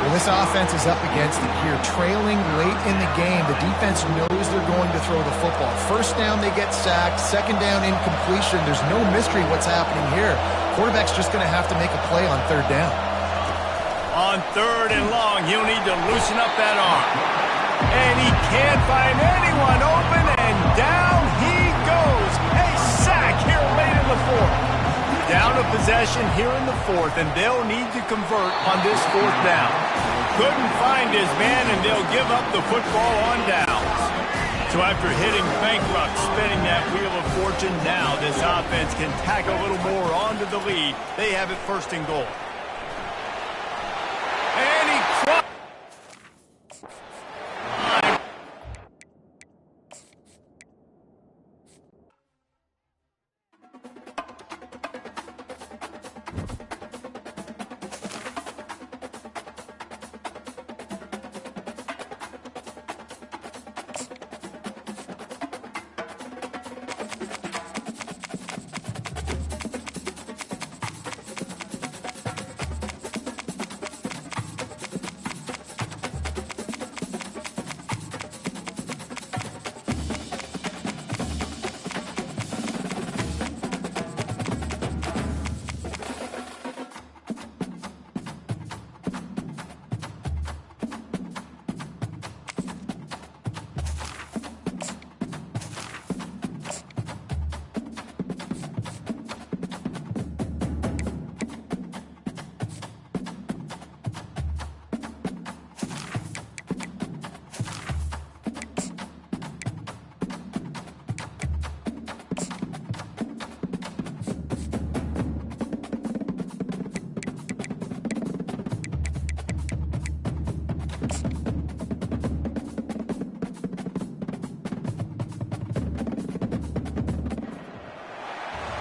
Well, this offense is up against it here. Trailing late in the game, the defense knows they're going to throw the football. First down, they get sacked. Second down, incompletion. There's no mystery what's happening here. Quarterback's just going to have to make a play on third down. On third and long, he'll need to loosen up that arm. And he can't find anyone open, and down he goes. A sack here late in the fourth. Down a possession here in the fourth, and they'll need to convert on this fourth down. Couldn't find his man, and they'll give up the football on downs. So after hitting bankrupt, spinning that wheel of fortune, now this offense can tack a little more onto the lead. They have it first and goal. And he crossed.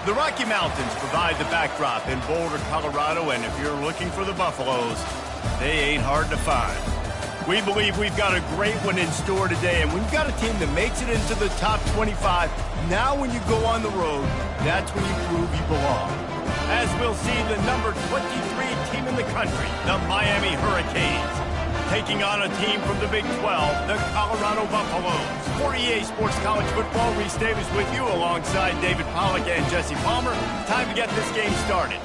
The Rocky Mountains provide the backdrop in Boulder, Colorado, and if you're looking for the Buffaloes, they ain't hard to find. We believe we've got a great one in store today, and we've got a team that makes it into the top 25. Now when you go on the road, that's when you prove you belong. As we'll see the number 23 team in the country, the Miami Hurricanes, taking on a team from the Big 12, the Colorado Buffaloes. For EA Sports College Football, Reese Davis with you alongside David Pollack and Jesse Palmer. Time to get this game started.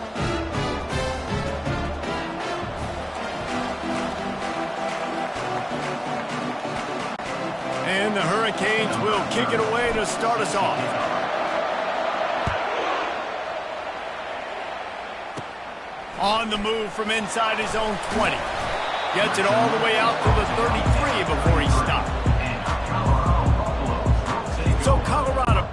And the Hurricanes will kick it away to start us off. On the move from inside his own 20. Gets it all the way out to the 33 before he stopped. So Colorado.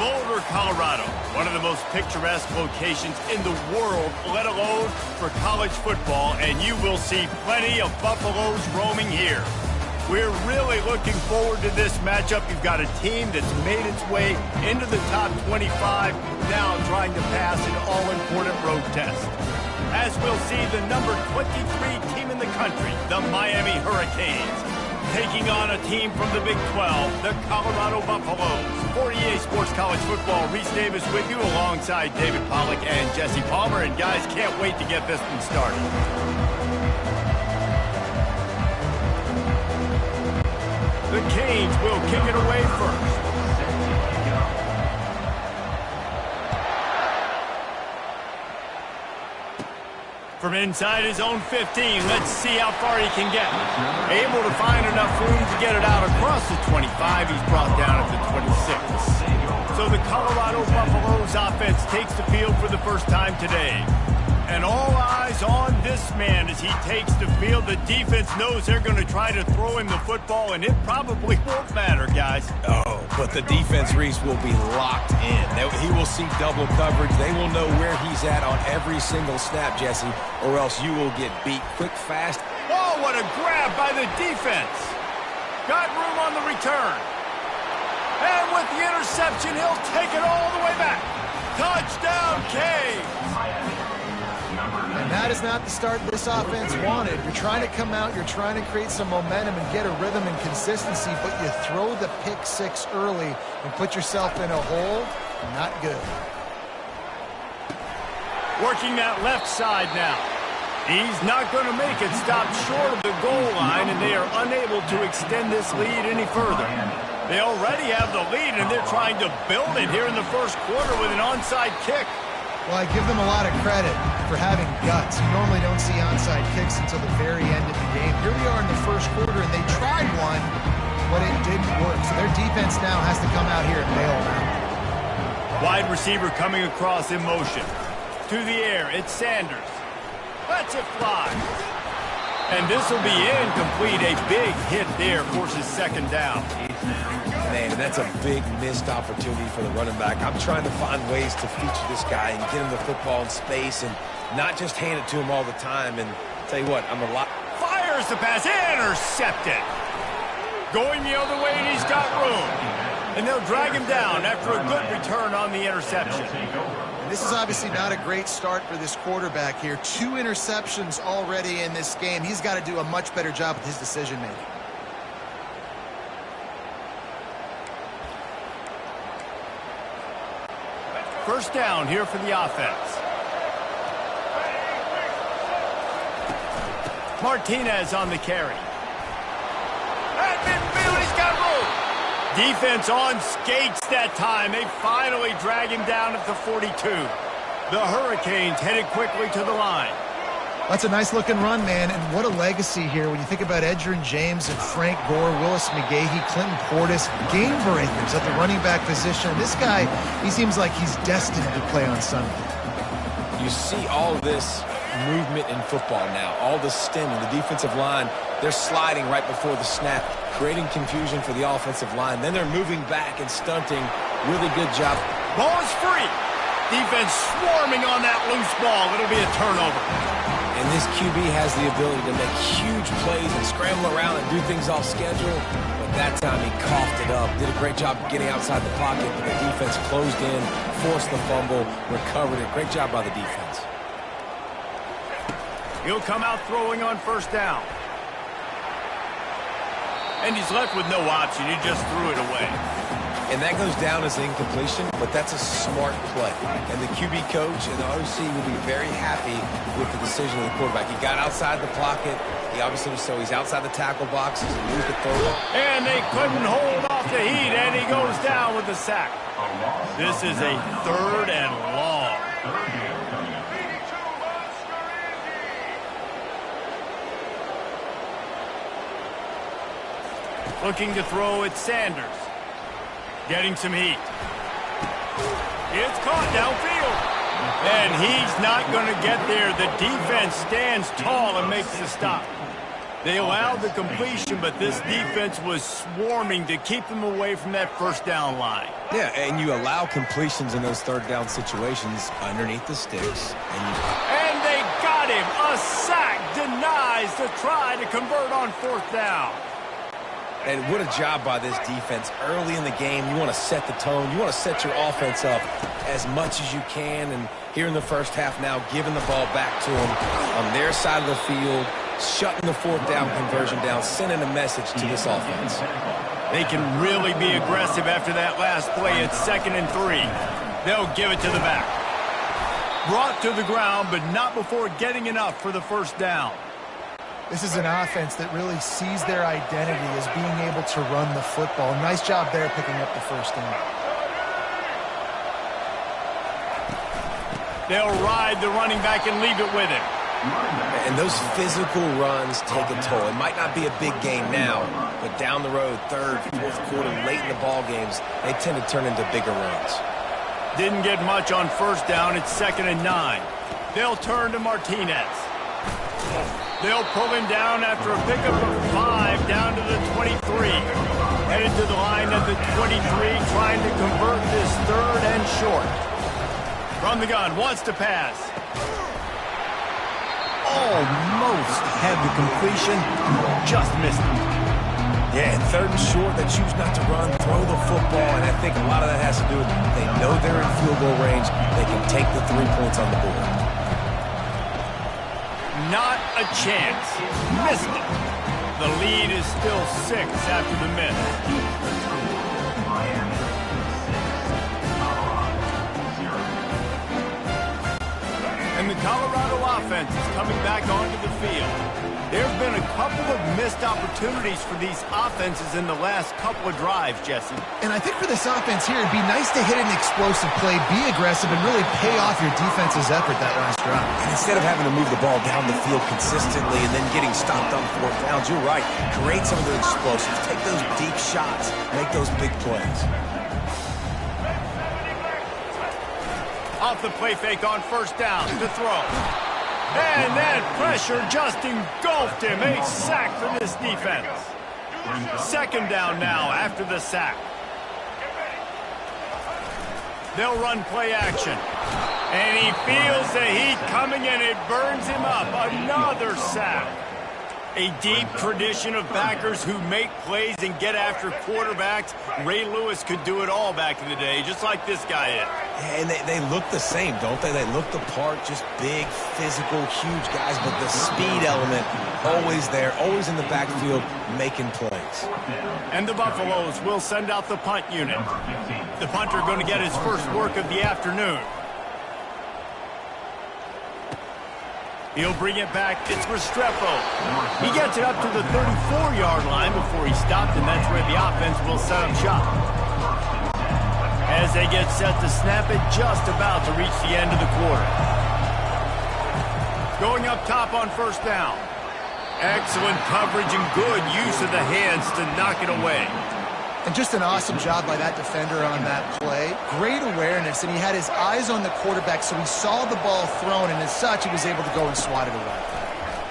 Boulder, Colorado, one of the most picturesque locations in the world, let alone for college football, and you will see plenty of Buffaloes roaming here. We're really looking forward to this matchup. You've got a team that's made its way into the top 25, now trying to pass an all-important road test. As we'll see, the number 23 team in the country, the Miami Hurricanes, taking on a team from the Big 12, the Colorado Buffaloes. For EA Sports College Football, Reese Davis with you alongside David Pollack and Jesse Palmer. And guys, can't wait to get this one started. The Canes will kick it away first. From inside his own 15, let's see how far he can get. Able to find enough room to get it out across the 25. He's brought down at the 26. So the Colorado Buffaloes offense takes the field for the first time today. And all eyes on this man as he takes the field. The defense knows they're going to try to throw him the football, and it probably won't matter, guys. Oh, but the defense, Reese, will be locked in. He will see double coverage. They will know where he's at on every single snap, Jesse, or else you will get beat quick, fast. Oh, what a grab by the defense. Got room on the return. And with the interception, he'll take it all the way back. Touchdown, Canes. And that is not the start this offense wanted. You're trying to come out, you're trying to create some momentum and get a rhythm and consistency, but you throw the pick six early and put yourself in a hole. Not good. Working that left side now. He's not going to make it. Stop short of the goal line, and they are unable to extend this lead any further. They already have the lead, and they're trying to build it here in the first quarter with an onside kick. Well, I give them a lot of credit for having guts. You normally don't see onside kicks until the very end of the game. Here we are in the first quarter, and they tried one, but it didn't work. So their defense now has to come out here and bail them out. Wide receiver coming across in motion. To the air, it's Sanders. Lets it fly. And this will be incomplete. A big hit there forces second down. Man, that's a big missed opportunity for the running back. I'm trying to find ways to feature this guy and get him the football in space and not just hand it to him all the time. And tell you what, I'm a lot. Fires the pass, intercepted. Going the other way, and he's got room. And they'll drag him down after a good return on the interception. And this is obviously not a great start for this quarterback here. 2 interceptions already in this game. He's got to do a much better job with his decision-making. First down here for the offense. Martinez on the carry. At midfield, he's got room. Defense on skates that time. They finally drag him down at the 42. The Hurricanes headed quickly to the line. That's a nice-looking run, man, and what a legacy here when you think about Edgerrin James and Frank Gore, Willis McGahee, Clinton Portis, game breakers at the running back position. This guy, he seems like he's destined to play on Sunday. You see all this movement in football now, all the stemming, the defensive line, they're sliding right before the snap, creating confusion for the offensive line. Then they're moving back and stunting. Really good job. Ball is free. Defense swarming on that loose ball. It'll be a turnover. And this QB has the ability to make huge plays and scramble around and do things off schedule. But that time he coughed it up. Did a great job getting outside the pocket, but the defense closed in, forced the fumble, recovered it. Great job by the defense. He'll come out throwing on first down. And he's left with no option. He just threw it away. And that goes down as an incompletion, but that's a smart play. And the QB coach and the OC will be very happy with the decision of the quarterback. He got outside the pocket. He obviously was so he's outside the tackle box. He's moved the throw. And they couldn't hold off the heat, and he goes down with the sack. This is a 3rd and long. Looking to throw, it's Sanders. Getting some heat. It's caught downfield. And he's not going to get there. The defense stands tall and makes the stop. They allowed the completion, but this defense was swarming to keep them away from that first down line. Yeah, and you allow completions in those third down situations underneath the sticks. And they got him. A sack denies the try to convert on fourth down. And what a job by this defense. Early in the game, you want to set the tone. You want to set your offense up as much as you can. And here in the first half now, giving the ball back to them on their side of the field, shutting the fourth down conversion down, sending a message to this offense. They can really be aggressive after that last play. It's 2nd and 3. They'll give it to the back. Brought to the ground, but not before getting enough for the first down. This is an offense that really sees their identity as being able to run the football. Nice job there picking up the first down. They'll ride the running back and leave it with him. And those physical runs take a toll. It might not be a big game now, but down the road, third, fourth quarter, late in the ball games, they tend to turn into bigger runs. Didn't get much on first down. It's 2nd and 9. They'll turn to Martinez. They'll pull him down after a pickup of 5 down to the 23. Headed to the line at the 23, trying to convert this third and short. From the gun, wants to pass. Almost had the completion, just missed it. Yeah, and third and short, they choose not to run, throw the football, and I think a lot of that has to do with they know they're in field goal range. They can take the 3 points on the board. Not a chance. Missed it. The lead is still 6 after the miss. And the Colorado offense is coming back onto the field. There have been a couple of missed opportunities for these offenses in the last couple of drives, Jesse. And I think for this offense here, it'd be nice to hit an explosive play, be aggressive, and really pay off your defense's effort that last drive. And instead of having to move the ball down the field consistently and then getting stopped on fourth downs, you're right. Create some of those explosives. Take those deep shots. Make those big plays. Off the play fake on first down to throw. And that pressure just engulfed him. A sack for this defense. 2nd down now after the sack. They'll run play action. And he feels the heat coming and it burns him up. Another sack. A deep tradition of backers who make plays and get after quarterbacks. Ray Lewis could do it all back in the day, just like this guy is. And they look the same, don't they? They look the part, just big, physical, huge guys, but the speed element always there, always in the backfield, making plays. And the Buffaloes will send out the punt unit. The punter going to get his first work of the afternoon. He'll bring it back. It's Restrepo. He gets it up to the 34-yard line before he stopped, and that's where the offense will set up shop. As they get set to snap it, just about to reach the end of the quarter. Going up top on first down. Excellent coverage and good use of the hands to knock it away. And just an awesome job by that defender on that play. Great awareness, and he had his eyes on the quarterback, so he saw the ball thrown, and as such, he was able to go and swat it away.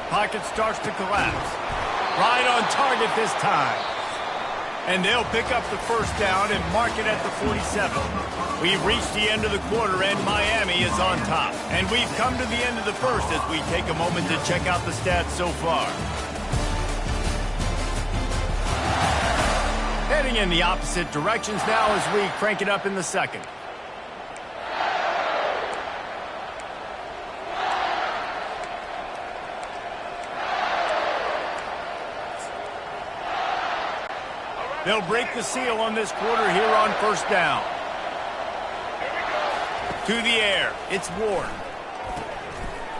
Pocket starts to collapse. Right on target this time. And they'll pick up the first down and mark it at the 47. We've reached the end of the quarter, and Miami is on top. And we've come to the end of the first as we take a moment to check out the stats so far. Heading in the opposite directions now as we crank it up in the second. They'll break the seal on this quarter here on first down. To the air, it's Ward.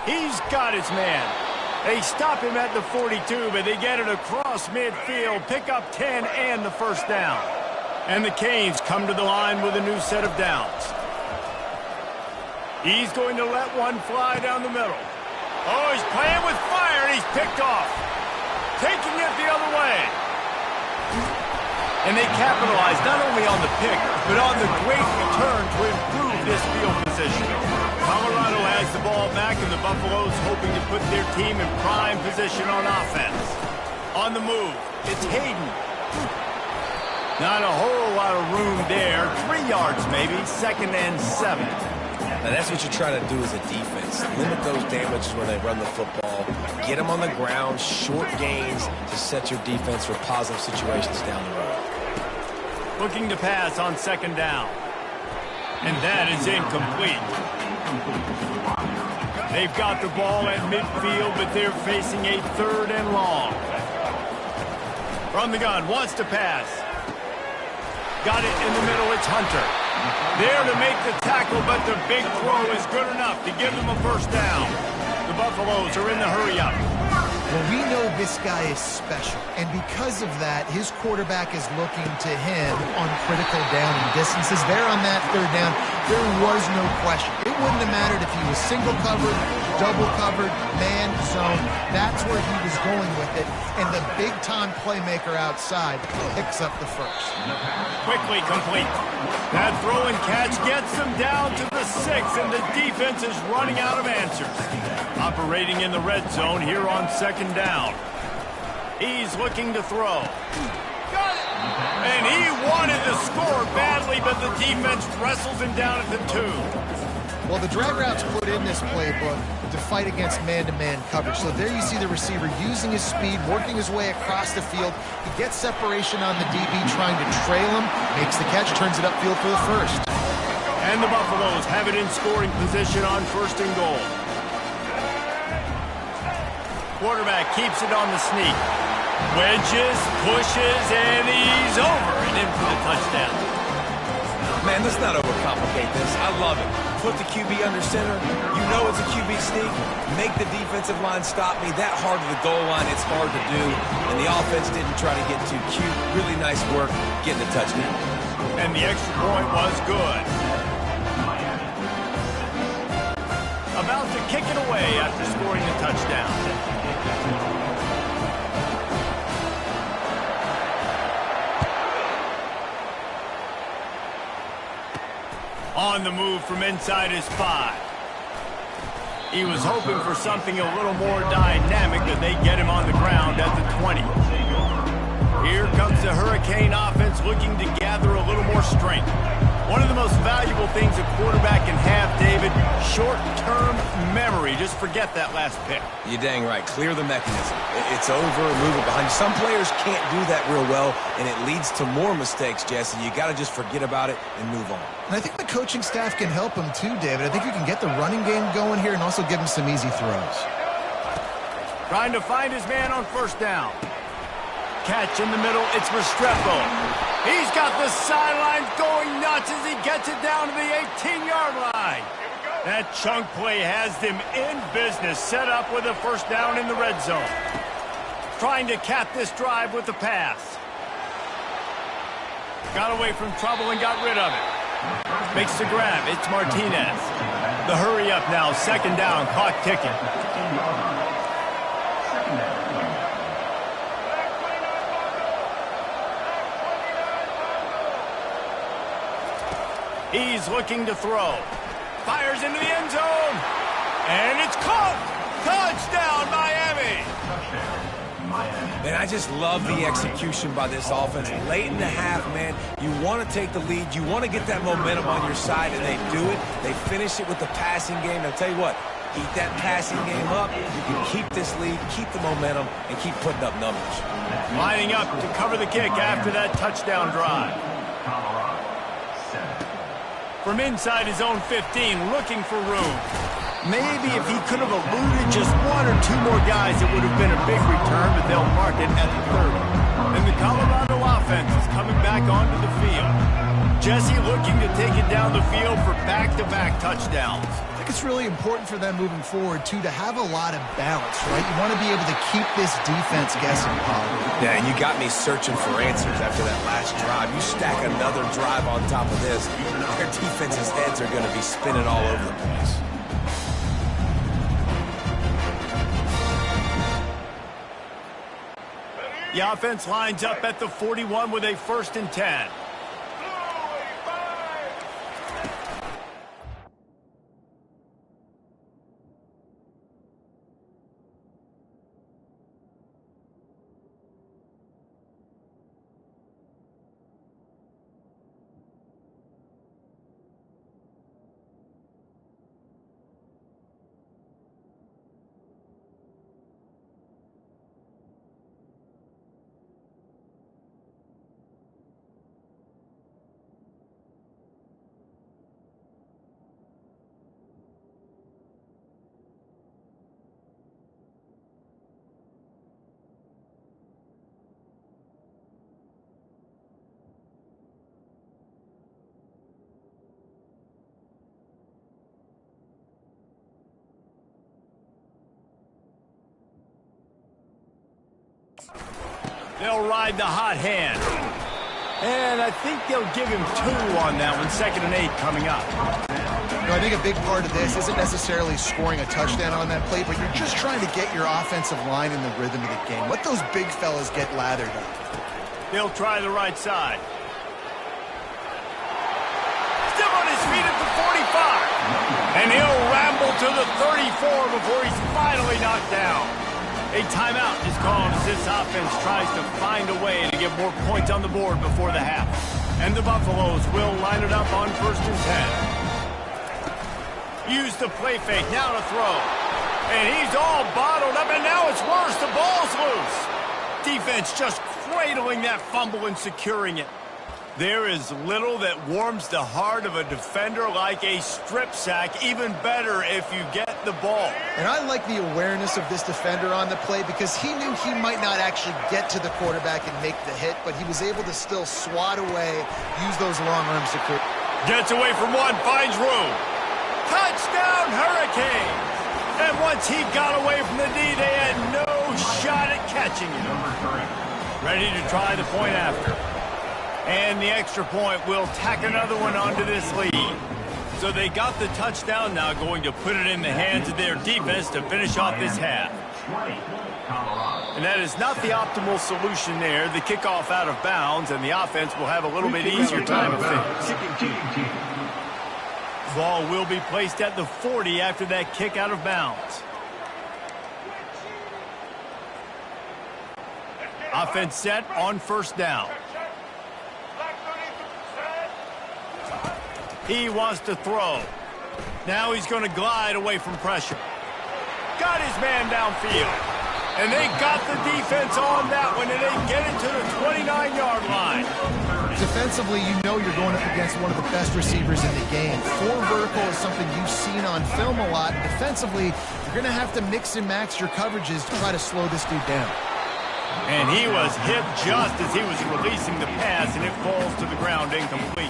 He's got his man. They stop him at the 42, but they get it across midfield, pick up 10 and the first down. And the Canes come to the line with a new set of downs. He's going to let one fly down the middle. Oh, he's playing with fire, and he's picked off. Taking it the other way. And they capitalize not only on the pick, but on the great return to improve this field position. Colorado has the ball back, and the Buffaloes hoping to put their team in prime position on offense. On the move, it's Hayden. Not a whole lot of room there. 3 yards maybe, 2nd and 7. Now that's what you're trying to do as a defense. Limit those damages when they run the football. Get them on the ground, short gains to set your defense for positive situations down the road. Looking to pass on 2nd down. And that is incomplete. They've got the ball at midfield, but they're facing a 3rd and long. From the gun, wants to pass. Got it in the middle, it's Hunter. There to make the tackle, but the big throw is good enough to give them a 1st down. The Buffaloes are in the hurry-up. Well, we know this guy is special, and because of that, his quarterback is looking to him on critical down and distances. There on that 3rd down, there was no question. It wouldn't have mattered if he was single covered, double covered, man, zone. That's where he was going with it, and the big-time playmaker outside picks up the 1st. Quickly complete. That throw and catch gets them down to the 6, and the defense is running out of answers. Operating in the red zone here on 2nd down. He's looking to throw. Got it! And he wanted to score badly, but the defense wrestles him down at the 2. Well, the drag route's put in this playbook to fight against man-to-man coverage. So there you see the receiver using his speed, working his way across the field. He gets separation on the DB, trying to trail him, makes the catch, turns it upfield for the 1st. And the Buffaloes have it in scoring position on 1st and goal. Quarterback keeps it on the sneak. Wedges, pushes, and he's over and in for the touchdown. Man, let's not overcomplicate this. I love it. Put the QB under center. You know it's a QB sneak. Make the defensive line stop me. That hard to the goal line, it's hard to do. And the offense didn't try to get too cute. Really nice work getting the touchdown. And the extra point was good. About to kick it away after scoring the touchdown. On the move from inside his 5. He was hoping for something a little more dynamic, but they get him on the ground at the 20. Here comes the Hurricane offense looking to gather a little more strength. One of the most valuable things a quarterback can have, David, short-term memory. Just forget that last pick. You're dang right. Clear the mechanism. It's over, move it behind you. Some players can't do that real well, and it leads to more mistakes, Jesse. You got to just forget about it and move on. And I think the coaching staff can help him too, David. I think you can get the running game going here and also give him some easy throws. Trying to find his man on 1st down. Catch in the middle, it's Restrepo. He's got the sidelines going nuts as he gets it down to the 18-yard line. That chunk play has them in business, set up with a 1st down in the red zone. Trying to cap this drive with the pass. Got away from trouble and got rid of it. Makes the grab, it's Martinez. The hurry up now, 2nd down, clock ticking. He's looking to throw. Fires into the end zone. And it's caught. Touchdown, Miami. Man, I just love the execution by this offense. Late in the half, man, you want to take the lead. You want to get that momentum on your side, and they do it. They finish it with the passing game. I'll tell you what, keep that passing game up. You can keep this lead, keep the momentum, and keep putting up numbers. Lining up to cover the kick after that touchdown drive. From inside his own 15, looking for room. Maybe if he could have eluded just 1 or 2 more guys, it would have been a big return, but they'll mark it at the 30. And the Colorado offense is coming back onto the field. Jesse looking to take it down the field for back-to-back touchdowns. I think it's really important for them moving forward, too, to have a lot of balance, right? You want to be able to keep this defense guessing, Paul. Yeah, and you got me searching for answers after that last drive. You stack another drive on top of this, their defense's heads are going to be spinning all over the place. The offense lines up at the 41 with a 1st and 10. They'll ride the hot hand. And I think they'll give him 2 on that one. 2nd and 8 coming up. You know, I think a big part of this isn't necessarily scoring a touchdown on that play, but you're just trying to get your offensive line in the rhythm of the game. Let those big fellas get lathered up. They'll try the right side. Still on his feet at the 45. And he'll ramble to the 34 before he's finally knocked down. A timeout is called as this offense tries to find a way to get more points on the board before the half. And the Buffaloes will line it up on 1st and 10. Use the play fake, now to throw. And he's all bottled up, and now it's worse. The ball's loose. Defense just cradling that fumble and securing it. There is little that warms the heart of a defender like a strip sack. Even better if you get the ball. And I like the awareness of this defender on the play because he knew he might not actually get to the quarterback and make the hit, but he was able to still swat away, use those long arms to create. Gets away from one, finds room. Touchdown, Hurricanes! And once he got away from the D, they had no shot at catching him. Ready to try the point after. And the extra point will tack another one onto this lead. So they got the touchdown, now going to put it in the hands of their defense to finish off this half. And that is not the optimal solution there. The kickoff out of bounds, and the offense will have a little bit easier time of things. Ball will be placed at the 40 after that kick out of bounds. Offense set on 1st down. He wants to throw. Now he's going to glide away from pressure. Got his man downfield. And they got the defense on that one, and they get it to the 29-yard line. Defensively, you know you're going up against one of the best receivers in the game. 4 vertical is something you've seen on film a lot. And defensively, you're going to have to mix and match your coverages to try to slow this dude down. And he was hit just as he was releasing the pass, and it falls to the ground incomplete.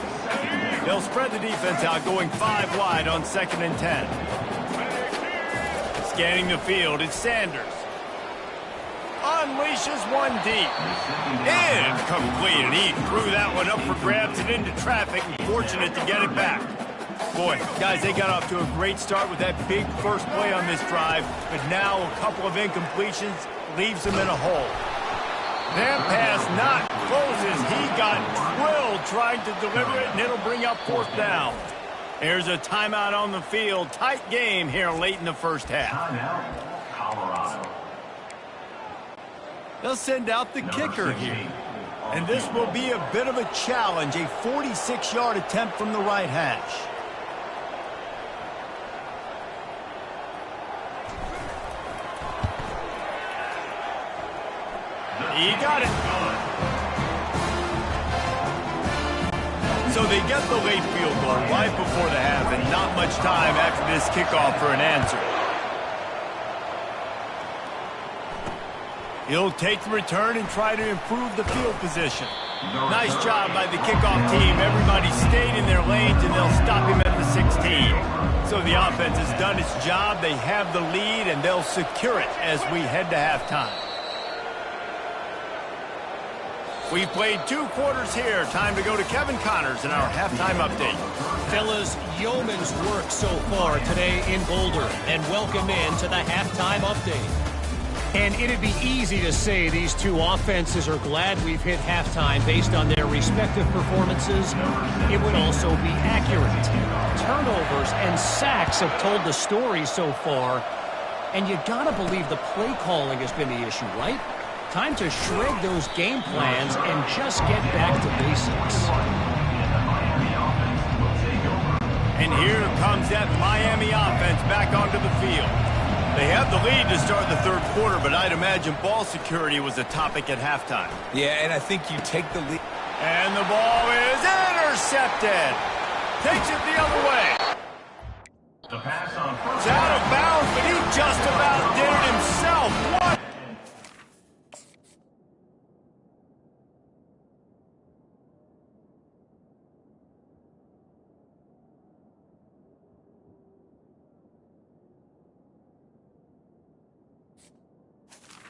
They'll spread the defense out, going 5 wide on 2nd and 10. Scanning the field, it's Sanders. Unleashes one deep. Incomplete, and he threw that one up for grabs and into traffic, and fortunate to get it back. Boy, guys, they got off to a great start with that big first play on this drive, but now a couple of incompletions leaves them in a hole. That pass not close as he got drilled trying to deliver it, and it'll bring up 4th down. There's a timeout on the field. Tight game here late in the first half. Timeout, Colorado. They'll send out the kicker here. And this will be a bit of a challenge, a 46-yard attempt from the right hash. He got it. So they get the late field goal right before the half, and not much time after this kickoff for an answer. He'll take the return and try to improve the field position. Nice job by the kickoff team. Everybody stayed in their lanes, and they'll stop him at the 16. So the offense has done its job. They have the lead, and they'll secure it as we head to halftime. We've played 2 quarters here. Time to go to Kevin Connors in our halftime update. Fellas, yeoman's work so far today in Boulder, and welcome in to the halftime update. And it'd be easy to say these 2 offenses are glad we've hit halftime based on their respective performances. It would also be accurate. Turnovers and sacks have told the story so far, and you gotta believe the play calling has been the issue, right? Time to shred those game plans and just get back to basics. And here comes that Miami offense back onto the field. They have the lead to start the 3rd quarter, but I'd imagine ball security was a topic at halftime. Yeah, and I think you take the lead. And the ball is intercepted. Takes it the other way. The pass on It's out of bounds, but he just about did it himself. What?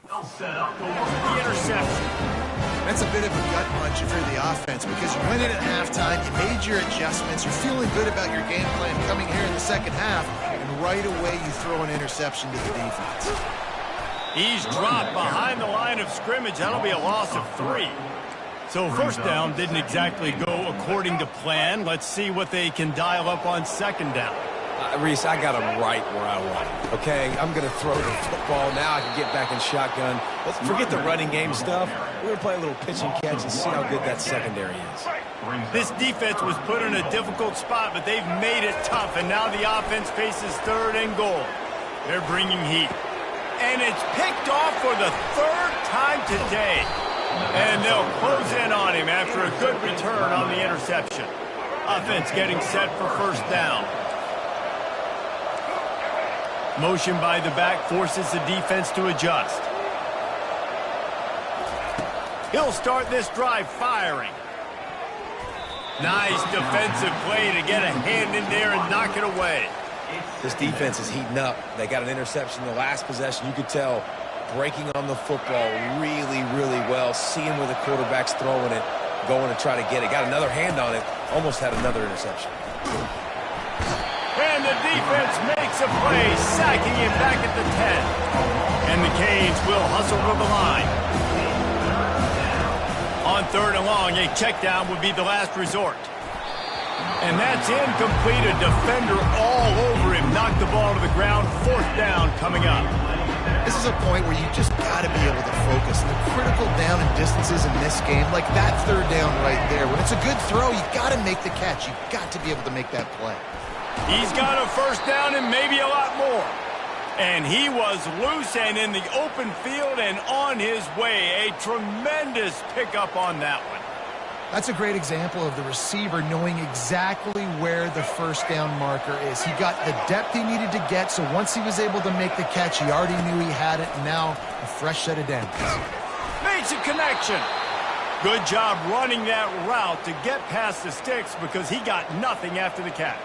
They'll set up the The interception. That's a bit of a gut punch if you're the offense because you went in at halftime, you made your adjustments, you're feeling good about your game plan coming here in the second half, and right away you throw an interception to the defense. He's dropped behind the line of scrimmage. That'll be a loss of 3. So first down didn't exactly go according to plan. Let's see what they can dial up on second down. Reese, I got him right where I want him, okay? I'm going to throw the football. Now I can get back in shotgun. Let's forget the running game stuff. We're going to play a little pitch and catch and see how good that secondary is. This defense was put in a difficult spot, but they've made it tough, and now the offense faces 3rd and goal. They're bringing heat. And it's picked off for the 3rd time today. And they'll close in on him after a good return on the interception. Offense getting set for first down. Motion by the back forces the defense to adjust. He'll start this drive firing. Nice defensive play to get a hand in there and knock it away. This defense is heating up. They got an interception in the last possession. You could tell breaking on the football really, really well, seeing where the quarterback's throwing it, going to try to get it. Got another hand on it, almost had another interception. And the defense makes a play, sacking him back at the 10. And the Canes will hustle to the line. On 3rd and long, a check down would be the last resort. And that's incomplete. A defender all over him. Knocked the ball to the ground. 4th down coming up. This is a point where you just got to be able to focus. The critical down and distances in this game, like that 3rd down right there. When it's a good throw, you got to make the catch. You got to be able to make that play. He's got a first down and maybe a lot more. And he was loose and in the open field and on his way. A tremendous pickup on that one. That's a great example of the receiver knowing exactly where the first down marker is. He got the depth he needed to get, so once he was able to make the catch, he already knew he had it, and now a fresh set of downs. Makes a connection. Good job running that route to get past the sticks because he got nothing after the catch.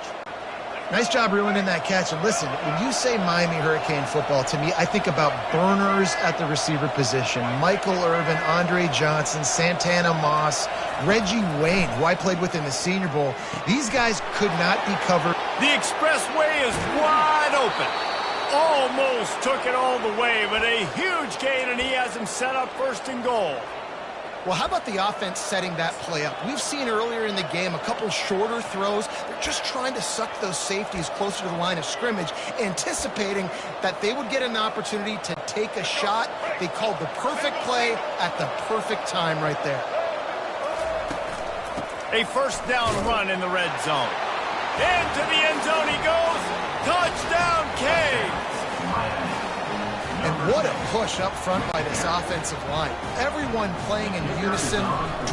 Nice job reeling in that catch. And listen, when you say Miami Hurricane football, to me, I think about burners at the receiver position. Michael Irvin, Andre Johnson, Santana Moss, Reggie Wayne, who I played with in the Senior Bowl. These guys could not be covered. The expressway is wide open. Almost took it all the way, but a huge gain, and he has him set up 1st and goal. Well, how about the offense setting that play up? We've seen earlier in the game a couple shorter throws. They're just trying to suck those safeties closer to the line of scrimmage, anticipating that they would get an opportunity to take a shot. They called the perfect play at the perfect time right there. A first down run in the red zone. Into the end zone he goes. Touchdown, Canes! And what a push up front by this offensive line. Everyone playing in unison,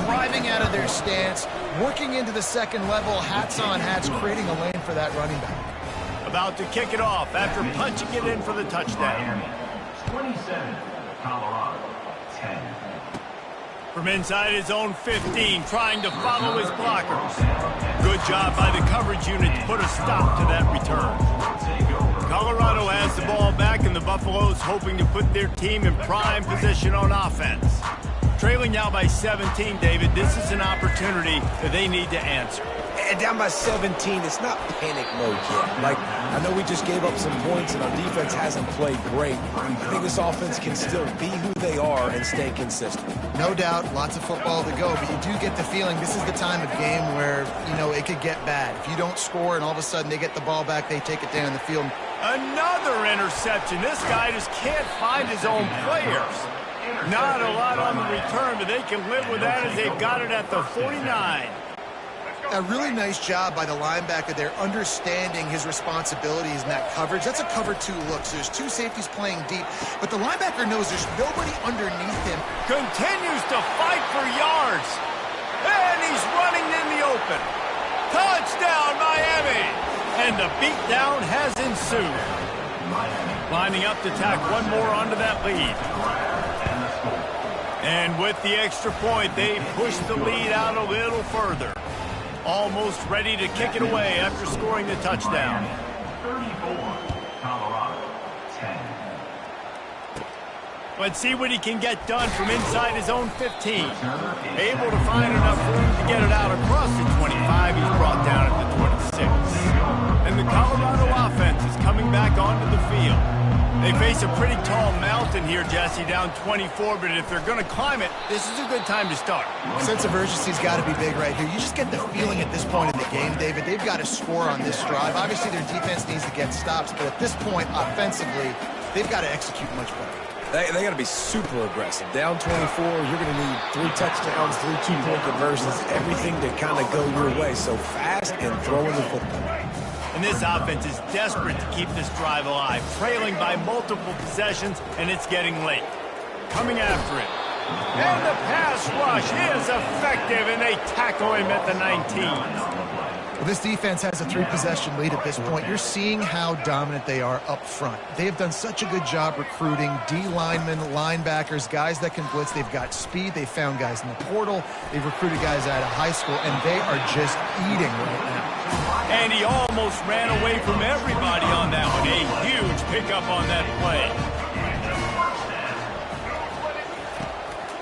driving out of their stance, working into the second level, hats on hats, creating a lane for that running back. About to kick it off after punching it in for the touchdown. 27, Colorado, 10. From inside his own 15, trying to follow his blockers. Good job by the coverage unit to put a stop to that return. Colorado has the ball back, and the Buffaloes hoping to put their team in prime position on offense. Trailing now by 17, David, this is an opportunity that they need to answer. And down by 17, it's not panic mode yet. Like, I know we just gave up some points and our defense hasn't played great. I think this offense can still be who they are and stay consistent. No doubt, lots of football to go, but you do get the feeling this is the time of game where, you know, it could get bad. If you don't score and all of a sudden they get the ball back, they take it down the field. Another interception. This guy just can't find his own players. Not a lot on the return, but they can live with that as they've got it at the 49. A really nice job by the linebacker there, understanding his responsibilities in that coverage. That's a cover 2 look, so there's 2 safeties playing deep, but the linebacker knows there's nobody underneath him. Continues to fight for yards, and he's running in the open. Touchdown, Miami! And the beatdown has ensued. Lining up to tack one more onto that lead. And with the extra point, they push the lead out a little further. Almost ready to kick it away after scoring the touchdown. 34, Colorado, 10. Let's see what he can get done from inside his own 15. Able to find enough room to get it out across the 25. He's brought down at the 26. And the Colorado offense is coming back onto the field. They face a pretty tall mountain here, Jesse, down 24, but if they're going to climb it, this is a good time to start. Sense of urgency's got to be big right here. You just get the feeling at this point in the game, David, they've got to score on this drive. Obviously, their defense needs to get stops, but at this point, offensively, they've got to execute much better. They got to be super aggressive. Down 24, you're going to need 3 touchdowns, 3 two-point conversions, everything to kind of go your way. So fast and throwing the football. And this offense is desperate to keep this drive alive, trailing by multiple possessions, and it's getting late. Coming after it. And the pass rush is effective, and they tackle him at the 19. Well, this defense has a 3-possession lead at this point. You're seeing how dominant they are up front. They have done such a good job recruiting D-linemen, linebackers, guys that can blitz. They've got speed. They've found guys in the portal. They've recruited guys out of high school, and they are just eating right now. And he almost ran away from everybody on that one. A huge pickup on that play.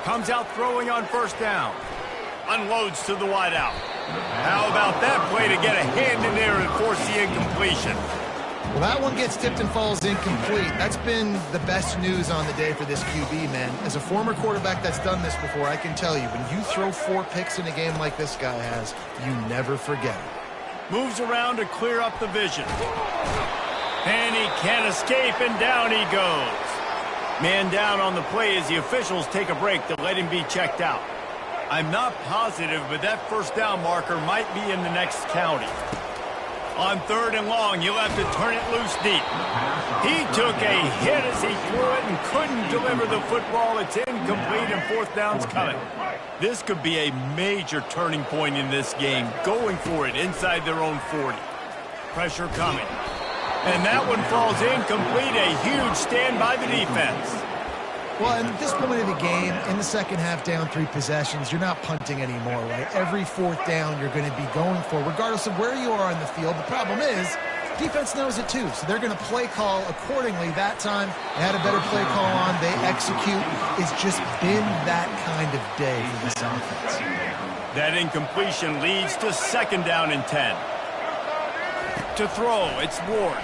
Comes out throwing on first down. Unloads to the wideout. How about that play to get a hand in there and force the incompletion? Well, that one gets tipped and falls incomplete. That's been the best news on the day for this QB, man. As a former quarterback that's done this before, I can tell you, when you throw 4 picks in a game like this guy has, you never forget it. Moves around to clear up the vision. And he can't escape, and down he goes. Man down on the play as the officials take a break to let him be checked out. I'm not positive, but that first down marker might be in the next county. On 3rd and long, you'll have to turn it loose deep. He took a hit as he threw it and couldn't deliver the football. It's incomplete, and 4th down's coming. This could be a major turning point in this game, going for it inside their own 40. Pressure coming. And that one falls incomplete. A huge stand by the defense. Well, at this point of the game, in the second half, down 3 possessions, you're not punting anymore, right? Every 4th down you're going to be going for, regardless of where you are on the field. The problem is, defense knows it too, so they're going to play call accordingly. That time, they had a better play call on. They execute. It's just been that kind of day for this offense. That incompletion leads to 2nd down and 10. To throw, it's Ward.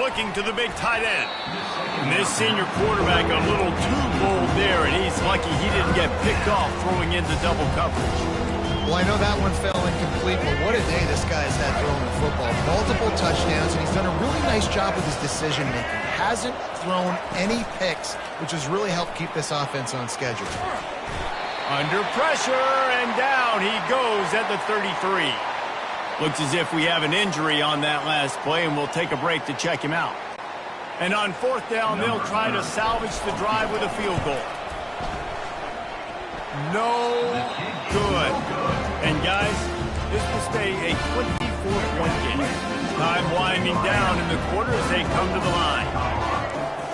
Looking to the big tight end. And this senior quarterback a little too bold there, and he's lucky he didn't get picked off throwing into double coverage. Well, I know that one fell incomplete, but what a day this guy has had throwing the football. Multiple touchdowns, and he's done a really nice job with his decision-making. Hasn't thrown any picks, which has really helped keep this offense on schedule. Under pressure, and down he goes at the 33. Looks as if we have an injury on that last play, and we'll take a break to check him out. And on 4th down, they'll try to salvage the drive with a field goal. No good. And guys, this will stay a 24-point game. Time winding down in the quarter as they come to the line.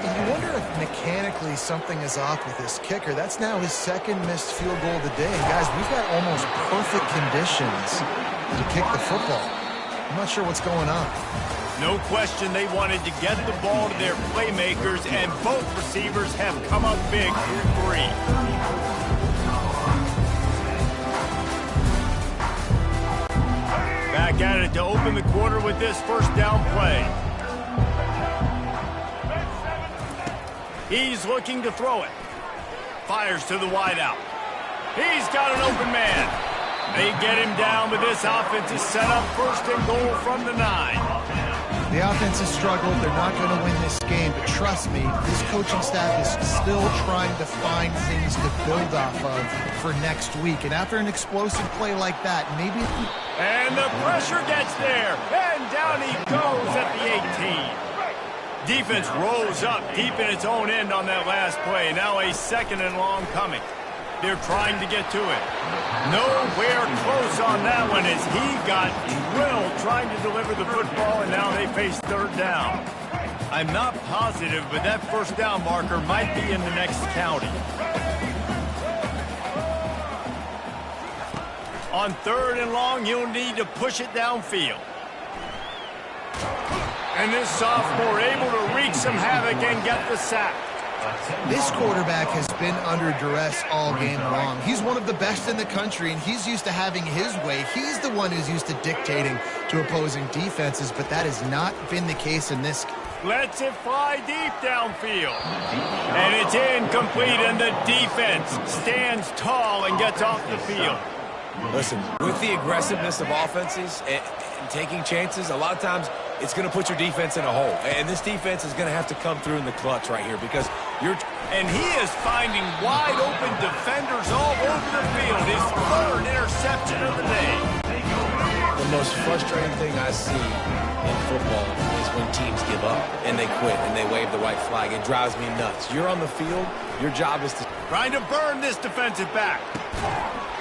And you wonder if mechanically something is off with this kicker. That's now his 2nd missed field goal of the day. And guys, we've got almost perfect conditions to kick the football. I'm not sure what's going on. No question they wanted to get the ball to their playmakers, and both receivers have come up big through 3. Back at it to open the quarter with this first down play. He's looking to throw it. Fires to the wideout. He's got an open man. They get him down, but this offense is set up 1st and goal from the 9. The offense has struggled. They're not going to win this game, but trust me, this coaching staff is still trying to find things to build off of for next week. And after an explosive play like that, maybe... And the pressure gets there, and down he goes at the 18. Defense rolls up deep in its own end on that last play. Now a 2nd and long coming. They're trying to get to it. Nowhere close on that one as he got drilled trying to deliver the football, and now they face 3rd down. I'm not positive, but that first down marker might be in the next county. On 3rd and long, you'll need to push it downfield. And this sophomore able to wreak some havoc and get the sack. This quarterback has been under duress all game long. He's one of the best in the country, and he's used to having his way. He's the one who's used to dictating to opposing defenses, but that has not been the case in this. Lets it fly deep downfield. And it's incomplete, and the defense stands tall and gets off the field. Listen, with the aggressiveness of offenses and taking chances, a lot of times it's going to put your defense in a hole. And this defense is going to have to come through in the clutch right here because you're... And he is finding wide-open defenders all over the field. His third interception of the day. The most frustrating thing I see in football is when teams give up and they quit and they wave the white flag. It drives me nuts. You're on the field. Your job is to... Trying to burn this defensive back.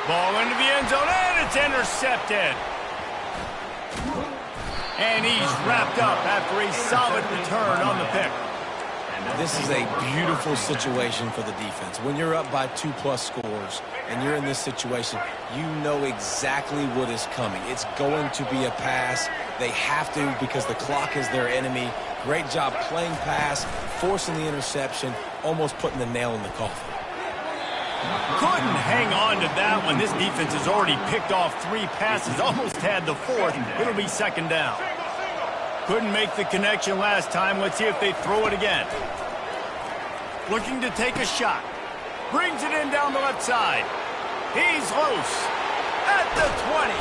Ball into the end zone, and it's intercepted. And he's wrapped up after a solid return on the pick. This is a beautiful situation for the defense. When you're up by 2+ scores and you're in this situation, you know exactly what is coming. It's going to be a pass. They have to because the clock is their enemy. Great job playing pass, forcing the interception, almost putting the nail in the coffin. Couldn't hang on to that one. This defense has already picked off 3 passes, almost had the 4th. It'll be second down. Couldn't make the connection last time. Let's see if they throw it again. Looking to take a shot. Brings it in down the left side. He's loose at the 20.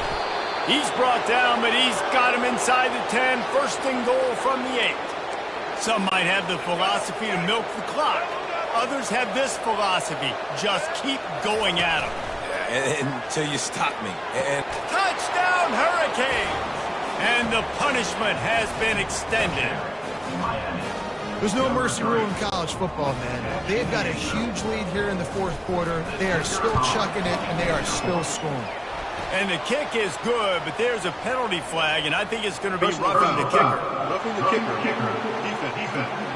He's brought down, but he's got him inside the 10. First and goal from the 8. Some might have the philosophy to milk the clock. Others have this philosophy. Just keep going at them. Until you stop me. Touchdown, Hurricanes! And the punishment has been extended. There's no mercy rule in college football, man. They've got a huge lead here in the 4th quarter. They are still chucking it, and they are still scoring. And the kick is good, but there's a penalty flag, and I think it's going to be roughing the kicker. Roughing the kicker. Defense.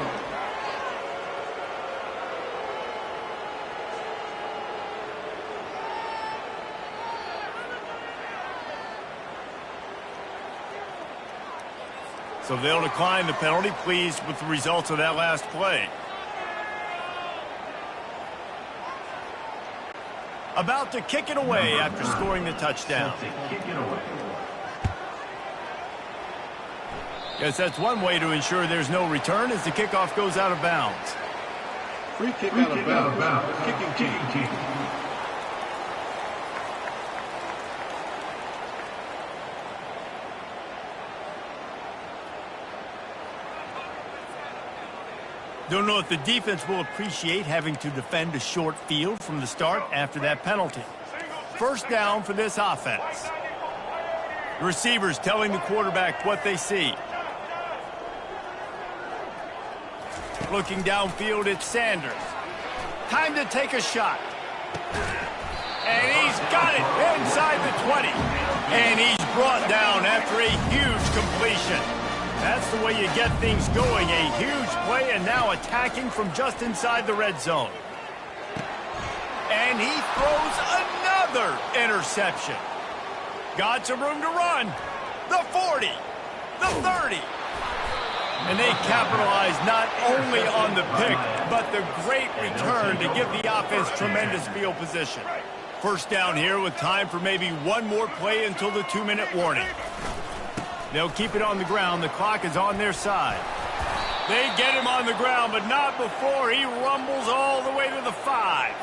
So they'll decline the penalty, pleased with the results of that last play. About to kick it away after scoring the touchdown. Guess that's one way to ensure there's no return as the kickoff goes out of bounds. Free kick out of bounds. Kicking. Don't know if the defense will appreciate having to defend a short field from the start after that penalty. First down for this offense. The receivers telling the quarterback what they see. Looking downfield, it's Sanders. Time to take a shot. And he's got it inside the 20. And he's brought down after a huge completion. That's the way you get things going. A huge play and now attacking from just inside the red zone. And he throws another interception. Got some room to run. The 40. The 30. And they capitalize not only on the pick, but the great return to give the offense tremendous field position. First down here with time for maybe one more play until the 2-minute warning. They'll keep it on the ground. The clock is on their side. They get him on the ground, but not before he rumbles all the way to the 5.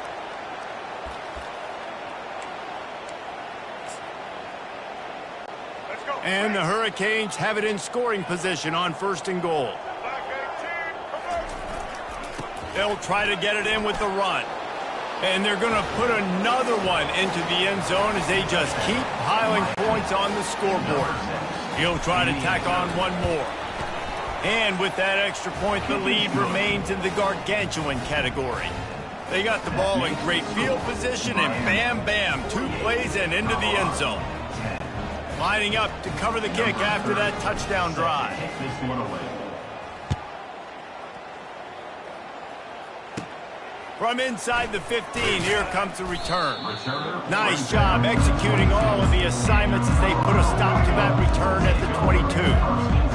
And the Hurricanes have it in scoring position on first and goal. They'll try to get it in with the run. And they're going to put another one into the end zone as they just keep piling points on the scoreboard. He'll try to tack on one more. And with that extra point, the lead remains in the gargantuan category. They got the ball in great field position, and bam, bam, 2 plays and into the end zone. Lining up to cover the kick after that touchdown drive. From inside the 15, here comes the return. Nice job executing all of the assignments as they put a stop to that return at the 22.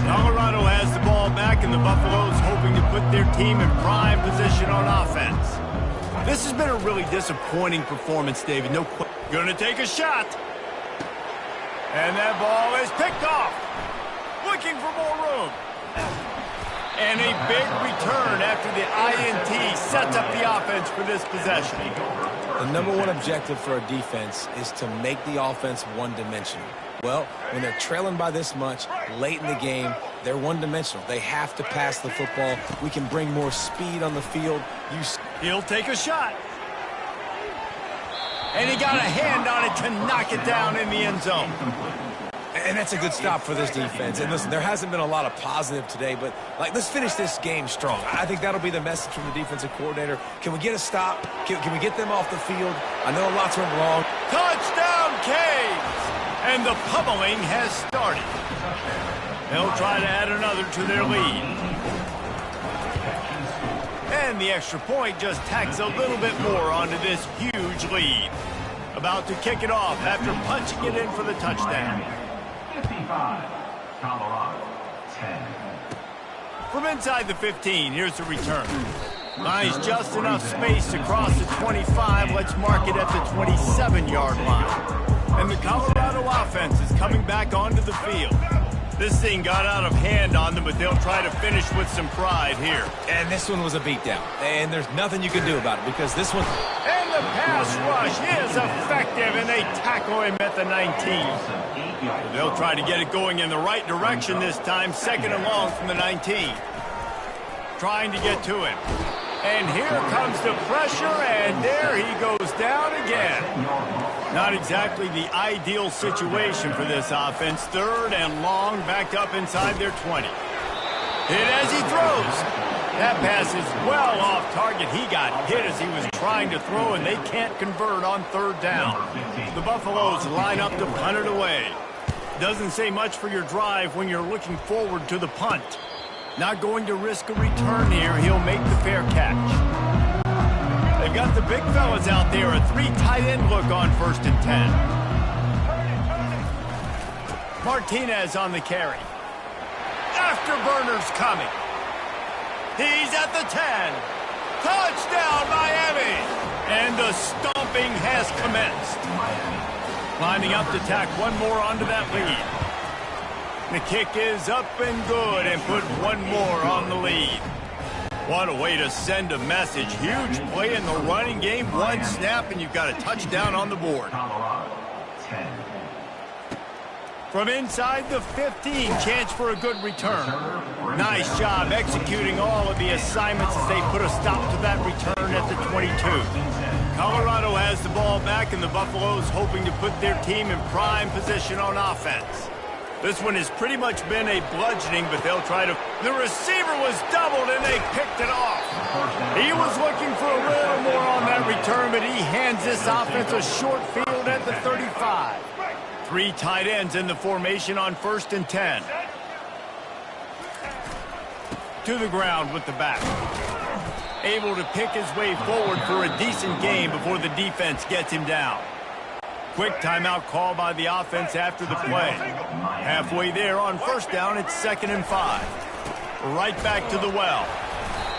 Colorado has the ball back, and the Buffaloes hoping to put their team in prime position on offense. This has been a really disappointing performance, David. No question. Gonna take a shot. And that ball is picked off. Looking for more room. And a big return after the INT sets up the offense for this possession. The number one objective for a defense is to make the offense one-dimensional. Well, when they're trailing by this much late in the game, they're one-dimensional. They have to pass the football. We can bring more speed on the field. He'll take a shot. And he got a hand on it to knock it down in the end zone. And that's a good stop for this defense. And listen, there hasn't been a lot of positive today, but let's finish this game strong. I think that'll be the message from the defensive coordinator. Can we get a stop? Can we get them off the field? I know lots went wrong. Touchdown, Canes! And the pummeling has started. They'll try to add another to their lead. And the extra point just tacks a little bit more onto this huge lead. About to kick it off after punching it in for the touchdown. 55, Colorado, 10. From inside the 15, here's the return. Nice, just enough space to cross the 25. Let's mark it at the 27-yard line. And the Colorado offense is coming back onto the field. This thing got out of hand on them, but they'll try to finish with some pride here. And this one was a beatdown. And there's nothing you can do about it because this one... And the pass rush is effective, and they tackle him at the 19. They'll try to get it going in the right direction this time. Second and long from the 19. Trying to get to him. And here comes the pressure, and there he goes down again. Not exactly the ideal situation for this offense. Third and long, backed up inside their 20. Hit as he throws. That pass is well off target. He got hit as he was trying to throw, and they can't convert on third down. The Buffaloes line up to punt it away. Doesn't say much for your drive when you're looking forward to the punt. Not going to risk a return here. He'll make the fair catch. They've got the big fellas out there. A 3 tight end look on 1st and 10. Martinez on the carry. Afterburners coming. He's at the 10. Touchdown, Miami. And the stomping has commenced. Lining up to tack one more onto that lead. The kick is up and good and put one more on the lead. What a way to send a message. Huge play in the running game. One snap and you've got a touchdown on the board. Colorado, 10. From inside the 15, chance for a good return. Nice job executing all of the assignments as they put a stop to that return at the 22. Colorado has the ball back, and the Buffaloes hoping to put their team in prime position on offense. This one has pretty much been a bludgeoning, but they'll try to... The receiver was doubled, and they picked it off. He was looking for a little more on that return, but he hands this offense a short field at the 35. 3 tight ends in the formation on 1st and 10. To the ground with the back. Able to pick his way forward for a decent game before the defense gets him down. Quick timeout call by the offense after the play. Halfway there on 1st down, it's 2nd and 5. Right back to the well.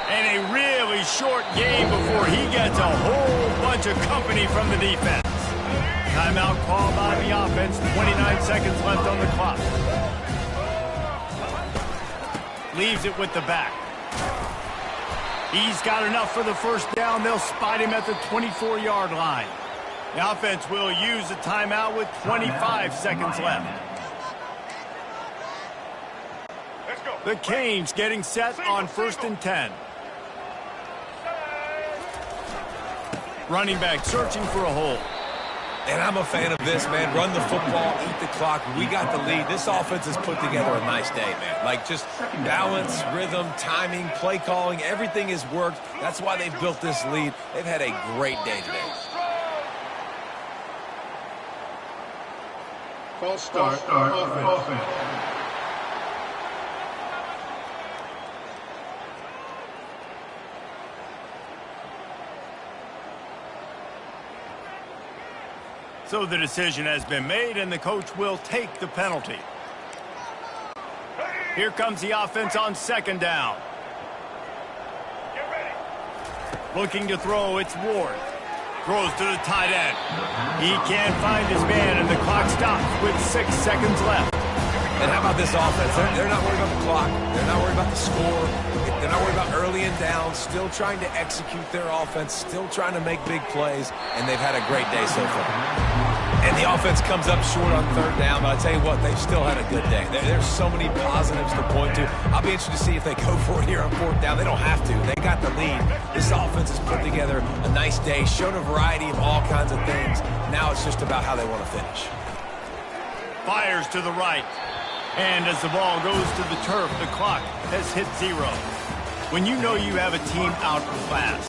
And a really short game before he gets a whole bunch of company from the defense. Timeout call by the offense. 29 seconds left on the clock. Leaves it with the back. He's got enough for the 1st down. They'll spot him at the 24-yard line. The offense will use a timeout with 25 seconds left. The Canes getting set on 1st and 10. Running back searching for a hole. And I'm a fan of this, man. Run the football, eat the clock. We got the lead. This offense has put together a nice day, man. Like, just balance, rhythm, timing, play calling, everything has worked. That's why they've built this lead. They've had a great day today. False start. Offense. So the decision has been made, and the coach will take the penalty. Here comes the offense on second down. Looking to throw, it's Ward. Throws to the tight end. He can't find his man, and the clock stops with 6 seconds left. And how about this offense? They're not worried about the clock. They're not worried about the score. They're not worried about early and down. Still trying to execute their offense. Still trying to make big plays. And they've had a great day so far. And the offense comes up short on third down. But I tell you what, they've still had a good day. There's so many positives to point to. I'll be interested to see if they go for it here on fourth down. They don't have to. They got the lead. This offense has put together a nice day. Shown a variety of all kinds of things. Now it's just about how they want to finish. Fires to the right. And as the ball goes to the turf, the clock has hit 0. When you know you have a team outclassed,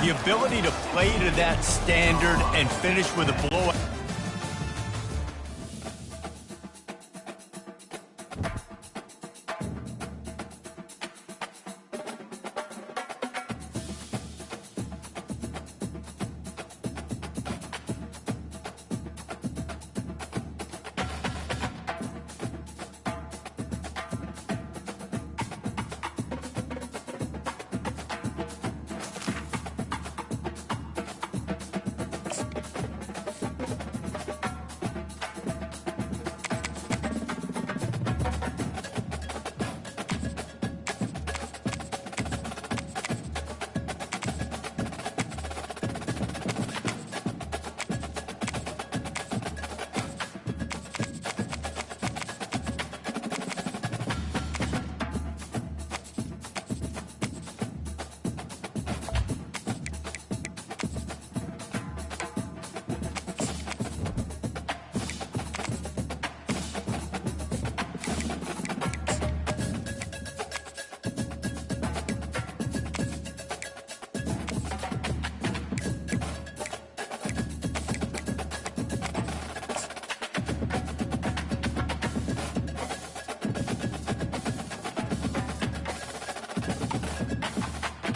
the ability to play to that standard and finish with a blowout